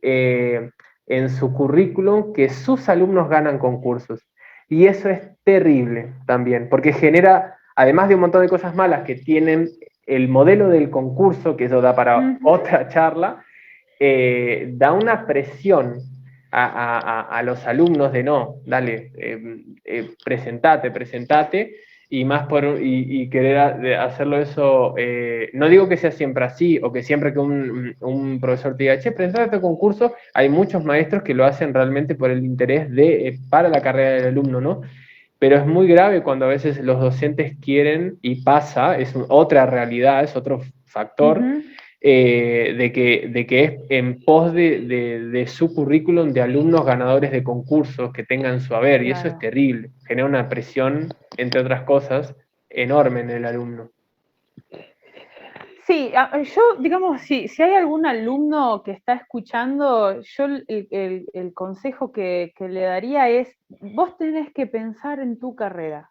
currículum que sus alumnos ganan concursos. Y eso es terrible también, porque genera, además de un montón de cosas malas que tienen el modelo del concurso, que eso da para otra charla, da una presión a los alumnos de no, dale, presentate, y más y querer hacerlo eso, no digo que sea siempre así, o que siempre que un profesor te diga, che, presentate a este concurso, hay muchos maestros que lo hacen realmente por el interés para la carrera del alumno, ¿no? Pero es muy grave cuando a veces los docentes quieren, y pasa, es otra realidad, es otro factor, de que es en pos de su currículum de alumnos ganadores de concursos que tengan su haber, y eso es terrible, genera una presión, entre otras cosas, enorme en el alumno. Sí, yo, digamos, si hay algún alumno que está escuchando, yo el consejo que le daría es, vos tenés que pensar en tu carrera.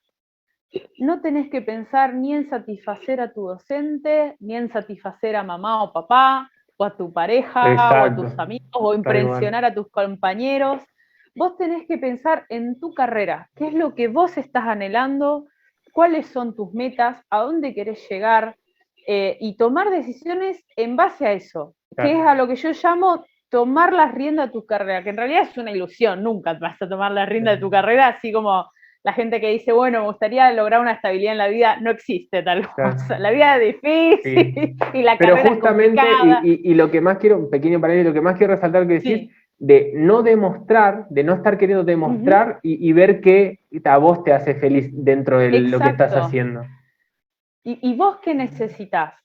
No tenés que pensar ni en satisfacer a tu docente, ni en satisfacer a mamá o papá, o a tu pareja, o a tus amigos, o impresionar a tus compañeros. Vos tenés que pensar en tu carrera, qué es lo que vos estás anhelando, cuáles son tus metas, a dónde querés llegar, y tomar decisiones en base a eso, que es a lo que yo llamo tomar las riendas de tu carrera, que en realidad es una ilusión, nunca vas a tomar las riendas de tu carrera, así como la gente que dice, bueno, me gustaría lograr una estabilidad en la vida, no existe tal cosa. La vida es difícil y la carrera es complicada. Y lo que más quiero, un pequeño paréntesis, lo que más quiero resaltar que decís, de no demostrar, de no estar queriendo demostrar y ver qué a vos te hace feliz dentro de lo que estás haciendo. ¿Y vos qué necesitas?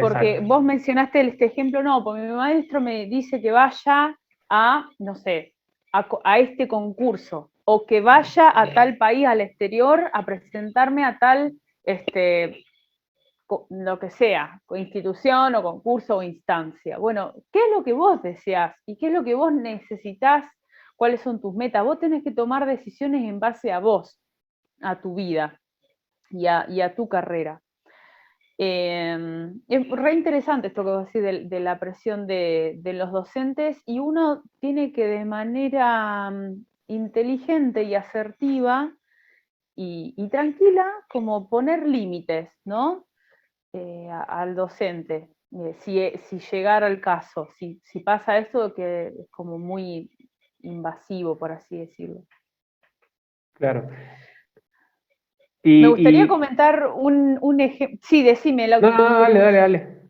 Porque Exacto. vos mencionaste este ejemplo, no, porque mi maestro me dice que vaya a, no sé, a este concurso, o que vaya a tal país, al exterior, a presentarme a tal, lo que sea, institución o concurso o instancia. Bueno, ¿qué es lo que vos deseás? ¿Y qué es lo que vos necesitas? ¿Cuáles son tus metas? Vos tenés que tomar decisiones en base a vos, a tu vida y a tu carrera. Es re interesante esto que vos decís de la presión de los docentes, y uno tiene que de manera inteligente y asertiva y tranquila como poner límites, ¿no? Al docente, si llegara el caso, si pasa esto que es como muy invasivo, por así decirlo. Claro. Me gustaría Y comentar un ejemplo. Sí, decime, no, Lauti. no, no, dale, dale, dale.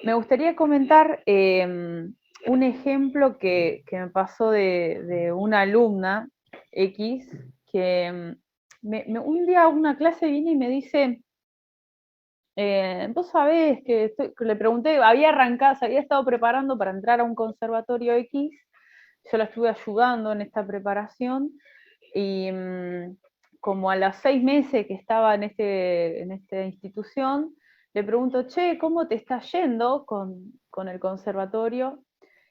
Me gustaría comentar un ejemplo que me pasó de una alumna X, que un día a una clase viene y me dice, vos sabés que le pregunté, había arrancado, se había estado preparando para entrar a un conservatorio X, yo la estuve ayudando en esta preparación, y como a los 6 meses que estaba en esta institución, le pregunto, che, ¿cómo te está yendo con el conservatorio?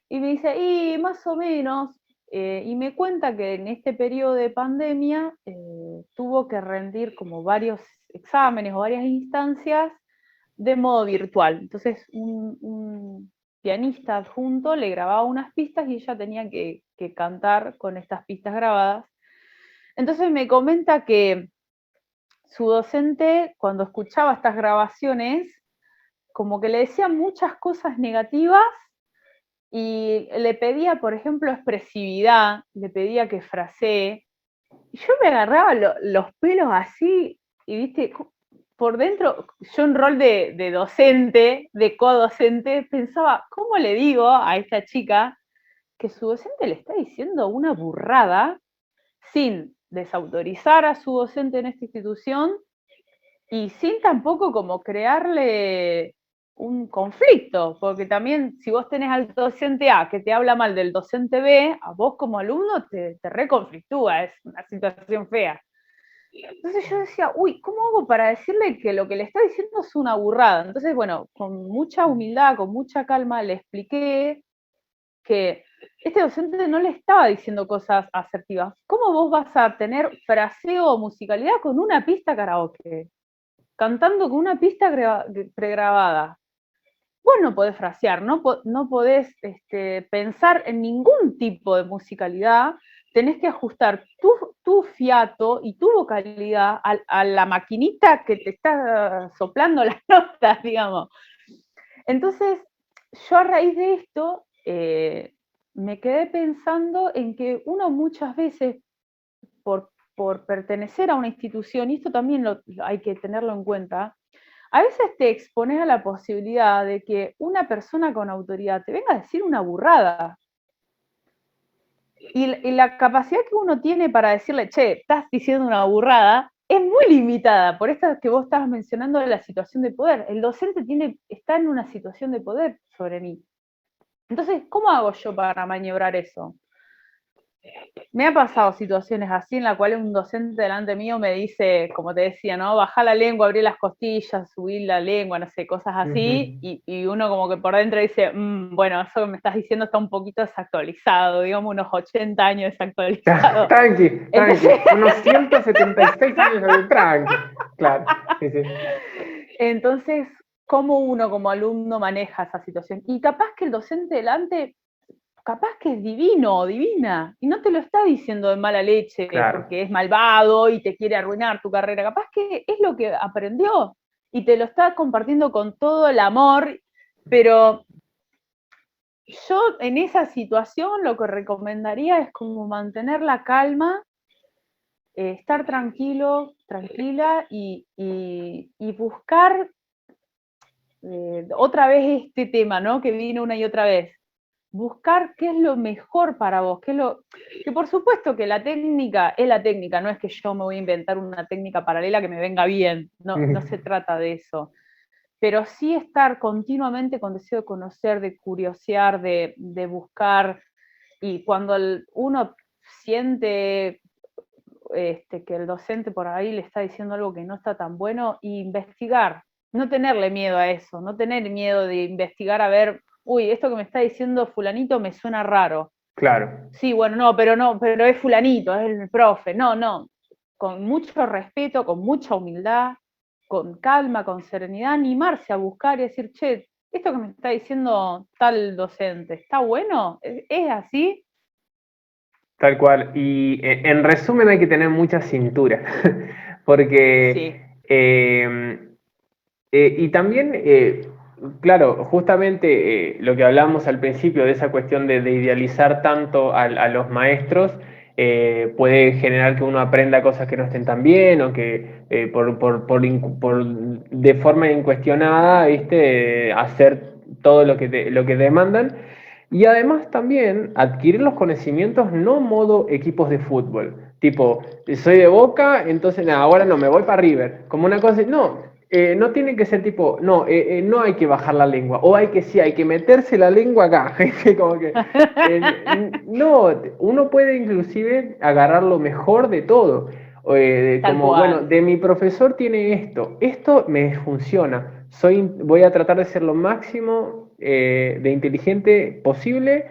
Y me dice, y más o menos, y me cuenta que en este periodo de pandemia tuvo que rendir como varios exámenes o varias instancias de modo virtual. Entonces, un pianista adjunto le grababa unas pistas y ella tenía que cantar con estas pistas grabadas. Entonces me comenta que su docente, cuando escuchaba estas grabaciones, como que le decía muchas cosas negativas y le pedía, por ejemplo, expresividad, le pedía que frasee. Y yo me agarraba los pelos así y, viste, por dentro, yo en rol de docente, de codocente, pensaba, ¿cómo le digo a esta chica que su docente le está diciendo una burrada sin desautorizar a su docente en esta institución y sin tampoco como crearle un conflicto? Porque también si vos tenés al docente A que te habla mal del docente B, a vos como alumno te reconflictúa, es una situación fea. Entonces yo decía, uy, ¿cómo hago para decirle que lo que le está diciendo es una burrada? Entonces, bueno, con mucha humildad, con mucha calma, le expliqué que este docente no le estaba diciendo cosas asertivas. ¿Cómo vos vas a tener fraseo o musicalidad con una pista karaoke? Cantando con una pista pregrabada. Vos no podés frasear, no podés pensar en ningún tipo de musicalidad, tenés que ajustar tu fiato y tu vocalidad a la maquinita que te está soplando las notas, digamos. Entonces, yo a raíz de esto me quedé pensando en que uno muchas veces, por pertenecer a una institución, y esto también hay que tenerlo en cuenta, a veces te expones a la posibilidad de que una persona con autoridad te venga a decir una burrada. Y la capacidad que uno tiene para decirle, che, estás diciendo una burrada, es muy limitada, por esto que vos estabas mencionando de la situación de poder. El docente está en una situación de poder sobre mí. Entonces, ¿cómo hago yo para maniobrar eso? Me ha pasado situaciones así en la cual un docente delante mío me dice, como te decía, ¿no? Baja la lengua, abrí las costillas, subí la lengua, no sé, cosas así, Ujú. y uno como que por dentro dice, bueno, eso que me estás diciendo está un poquito desactualizado, digamos unos 80 años desactualizado. Tranqui, tranqui. Entonces, Unos 176 años de tranqui. Claro, sí, sí. entonces, ¿cómo uno como alumno maneja esa situación? Y capaz que el docente delante capaz que es divino o divina, y no te lo está diciendo de mala leche Claro. porque es malvado y te quiere arruinar tu carrera, capaz que es lo que aprendió y te lo está compartiendo con todo el amor, pero yo en esa situación lo que recomendaría es como mantener la calma, estar tranquilo, tranquila y buscar otra vez este tema, ¿no? Que viene una y otra vez. buscar qué es lo mejor para vos, que por supuesto que la técnica es la técnica, no es que yo me voy a inventar una técnica paralela que me venga bien, no se trata de eso, pero sí estar continuamente con deseo de conocer, de curiosear, de buscar, y cuando uno siente que el docente por ahí le está diciendo algo que no está tan bueno, investigar, no tenerle miedo a eso, no tener miedo de investigar a ver, uy, esto que me está diciendo fulanito me suena raro. Claro. Sí, bueno, no, pero es fulanito, es el profe. No, con mucho respeto, con mucha humildad, con calma, con serenidad, animarse a buscar y decir, che, esto que me está diciendo tal docente, ¿está bueno? ¿Es así? Tal cual. Y en resumen hay que tener mucha cintura, porque Sí. y también, claro, justamente lo que hablamos al principio de esa cuestión de idealizar tanto a los maestros, puede generar que uno aprenda cosas que no estén tan bien o que de forma incuestionada, ¿viste? Hacer todo lo que demandan. Y además también adquirir los conocimientos no modo equipos de fútbol. Tipo, soy de Boca, entonces nada, ahora no, me voy para River. Como una cosa, no, no tiene que ser tipo, no, no hay que bajar la lengua, o hay que sí, hay que meterse la lengua acá. Como que, no, uno puede inclusive agarrar lo mejor de todo. Tal Como, bueno, cual. de mi profesor tiene esto me funciona. Voy a tratar de ser lo máximo de inteligente posible.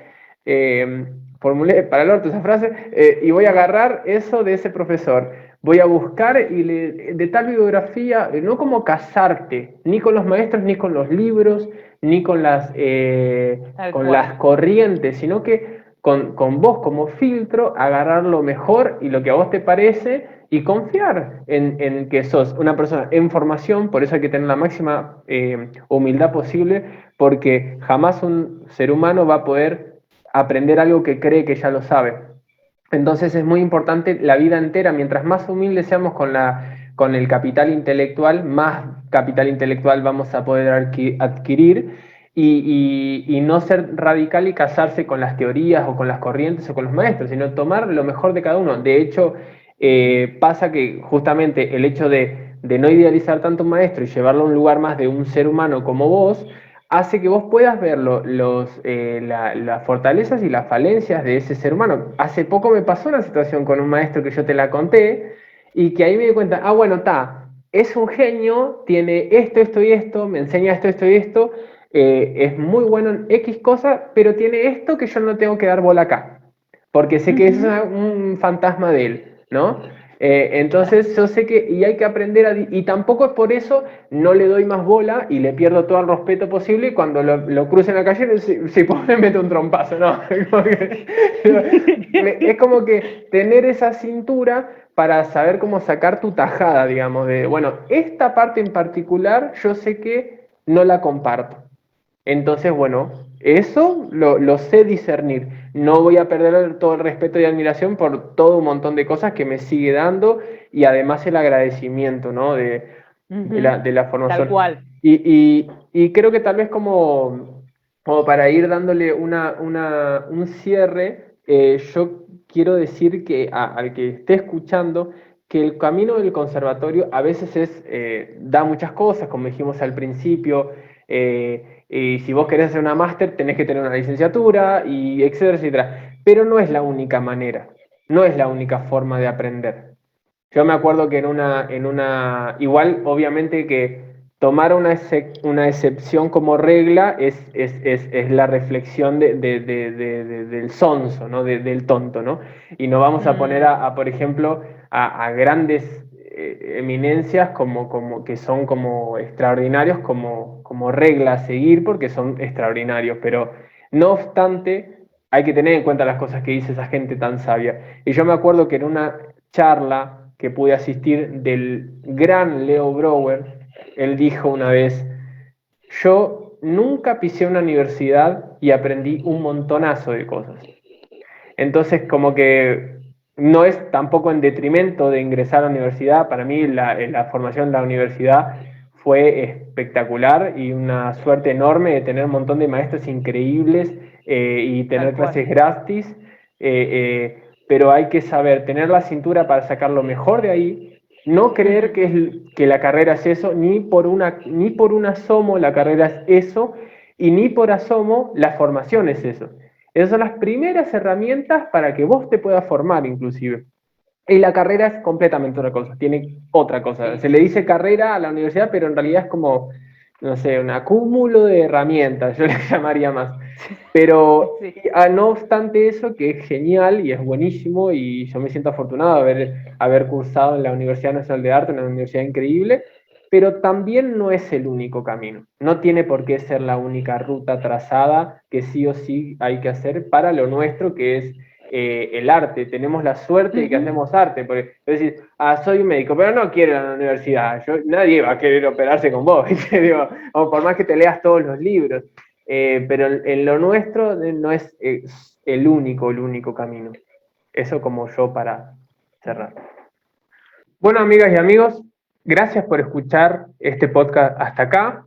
Formulé para el orto esa frase, y voy a agarrar eso de ese profesor. Voy a buscar de tal bibliografía, no como casarte, ni con los maestros, ni con los libros, ni Tal con las cual. corrientes, sino que con vos como filtro, agarrar lo mejor y lo que a vos te parece y confiar en que sos una persona en formación, por eso hay que tener la máxima humildad posible, porque jamás un ser humano va a poder aprender algo que cree que ya lo sabe. Entonces es muy importante la vida entera, mientras más humildes seamos con el capital intelectual, más capital intelectual vamos a poder adquirir y no ser radical y casarse con las teorías o con las corrientes o con los maestros, sino tomar lo mejor de cada uno. De hecho, pasa que justamente el hecho de no idealizar tanto un maestro y llevarlo a un lugar más de un ser humano como vos, hace que vos puedas ver las fortalezas y las falencias de ese ser humano. Hace poco me pasó una situación con un maestro que yo te la conté y que ahí me di cuenta, bueno, es un genio, tiene esto y esto, me enseña esto y esto, es muy bueno en X cosas, pero tiene esto que yo no tengo que dar bola acá, porque sé que es un fantasma de él, ¿no? Entonces yo sé que, y hay que aprender y tampoco es por eso no le doy más bola y le pierdo todo el respeto posible y cuando lo cruce en la calle, si puedo me meto un trompazo, ¿no? Es como que tener esa cintura para saber cómo sacar tu tajada, digamos, de, bueno, esta parte en particular yo sé que no la comparto. Entonces, bueno, eso lo sé discernir. No voy a perder todo el respeto y admiración por todo un montón de cosas que me sigue dando y además el agradecimiento, ¿no? De la Tal formación. cual. Y creo que tal vez como para ir dándole un cierre, yo quiero decir que al que esté escuchando, que el camino del conservatorio a veces da muchas cosas, como dijimos al principio, y si vos querés hacer una máster, tenés que tener una licenciatura, y etcétera, etcétera. Pero no es la única manera, no es la única forma de aprender. Yo me acuerdo que igual obviamente que tomar una excepción como regla es la reflexión del sonso, ¿no? Del tonto, ¿no? Y no vamos a poner por ejemplo, a grandes eminencias que son como extraordinarios como regla a seguir porque son extraordinarios, pero no obstante hay que tener en cuenta las cosas que dice esa gente tan sabia. Y yo me acuerdo que en una charla que pude asistir del gran Leo Brouwer, él dijo una vez, yo nunca pisé una universidad y aprendí un montonazo de cosas. Entonces, como que no es tampoco en detrimento de ingresar a la universidad, para mí la formación en la universidad fue espectacular y una suerte enorme de tener un montón de maestros increíbles y tener Tal cual. clases gratis, pero hay que saber tener la cintura para sacar lo mejor de ahí, no creer que la carrera es eso, ni por un asomo la carrera es eso, y ni por asomo la formación es eso. Esas son las primeras herramientas para que vos te puedas formar, inclusive. Y la carrera es completamente otra cosa, tiene otra cosa. Se le dice carrera a la universidad, pero en realidad es como, no sé, un acúmulo de herramientas, yo le llamaría más. Pero Sí. no obstante eso, que es genial y es buenísimo, y yo me siento afortunado de haber cursado en la Universidad Nacional de Arte, una universidad increíble, pero también no es el único camino. No tiene por qué ser la única ruta trazada que sí o sí hay que hacer para lo nuestro, que es el arte. Tenemos la suerte de que hacemos arte, porque decís, soy un médico, pero no quiero ir a la universidad. Nadie va a querer operarse con vos, digo, o por más que te leas todos los libros. Pero en lo nuestro no es el único camino. Eso como yo para cerrar. Bueno, amigas y amigos, gracias por escuchar este podcast hasta acá.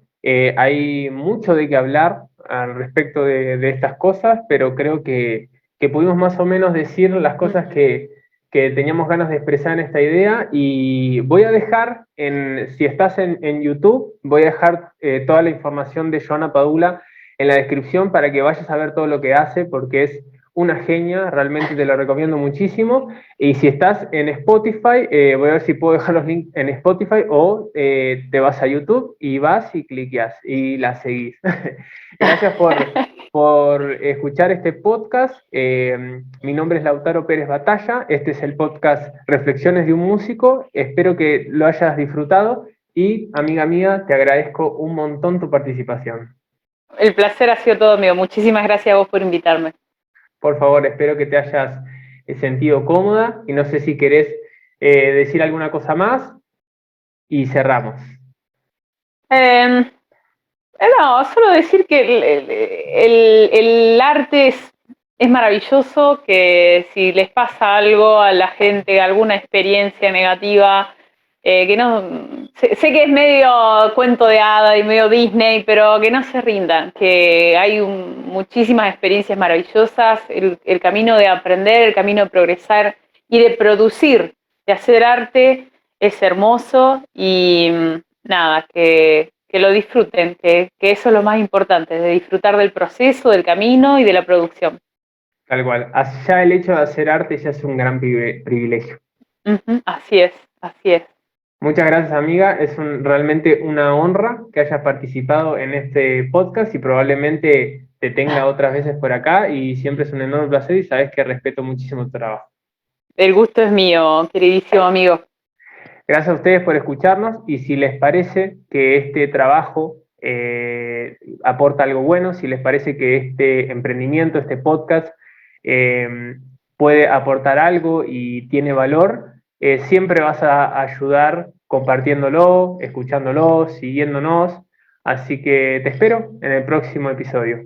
Hay mucho de qué hablar al respecto de estas cosas, pero creo que pudimos más o menos decir las cosas que teníamos ganas de expresar en esta idea. Y voy a dejar, si estás en YouTube, voy a dejar toda la información de Joana Padula en la descripción para que vayas a ver todo lo que hace, porque es una genia, realmente te lo recomiendo muchísimo. Y si estás en Spotify, voy a ver si puedo dejar los links en Spotify, o te vas a YouTube y vas y cliqueas y la seguís. Gracias por escuchar este podcast. Mi nombre es Lautaro Pérez Batalla. Este es el podcast Reflexiones de un Músico. Espero que lo hayas disfrutado y, amiga mía, te agradezco un montón tu participación. El placer ha sido todo mío. Muchísimas gracias a vos por invitarme. Por favor, espero que te hayas sentido cómoda, y no sé si querés decir alguna cosa más y cerramos. No, solo decir que el arte es maravilloso, que si les pasa algo a la gente, alguna experiencia negativa, que no, sé que es medio cuento de hada y medio Disney, pero que no se rindan, que hay muchísimas experiencias maravillosas, el camino de aprender, el camino de progresar y de producir, de hacer arte es hermoso, y nada, que lo disfruten, que eso es lo más importante, de disfrutar del proceso, del camino y de la producción. Tal cual. Ya el hecho de hacer arte ya es un gran privilegio. Así es, así es. Muchas gracias, amiga. Es realmente una honra que hayas participado en este podcast, y probablemente te tenga otras veces por acá, y siempre es un enorme placer, y sabes que respeto muchísimo tu trabajo. El gusto es mío, queridísimo amigo. Gracias a ustedes por escucharnos, y si les parece que este trabajo aporta algo bueno, si les parece que este emprendimiento, este podcast, puede aportar algo y tiene valor, siempre vas a ayudar compartiéndolo, escuchándolo, siguiéndonos. Así que te espero en el próximo episodio.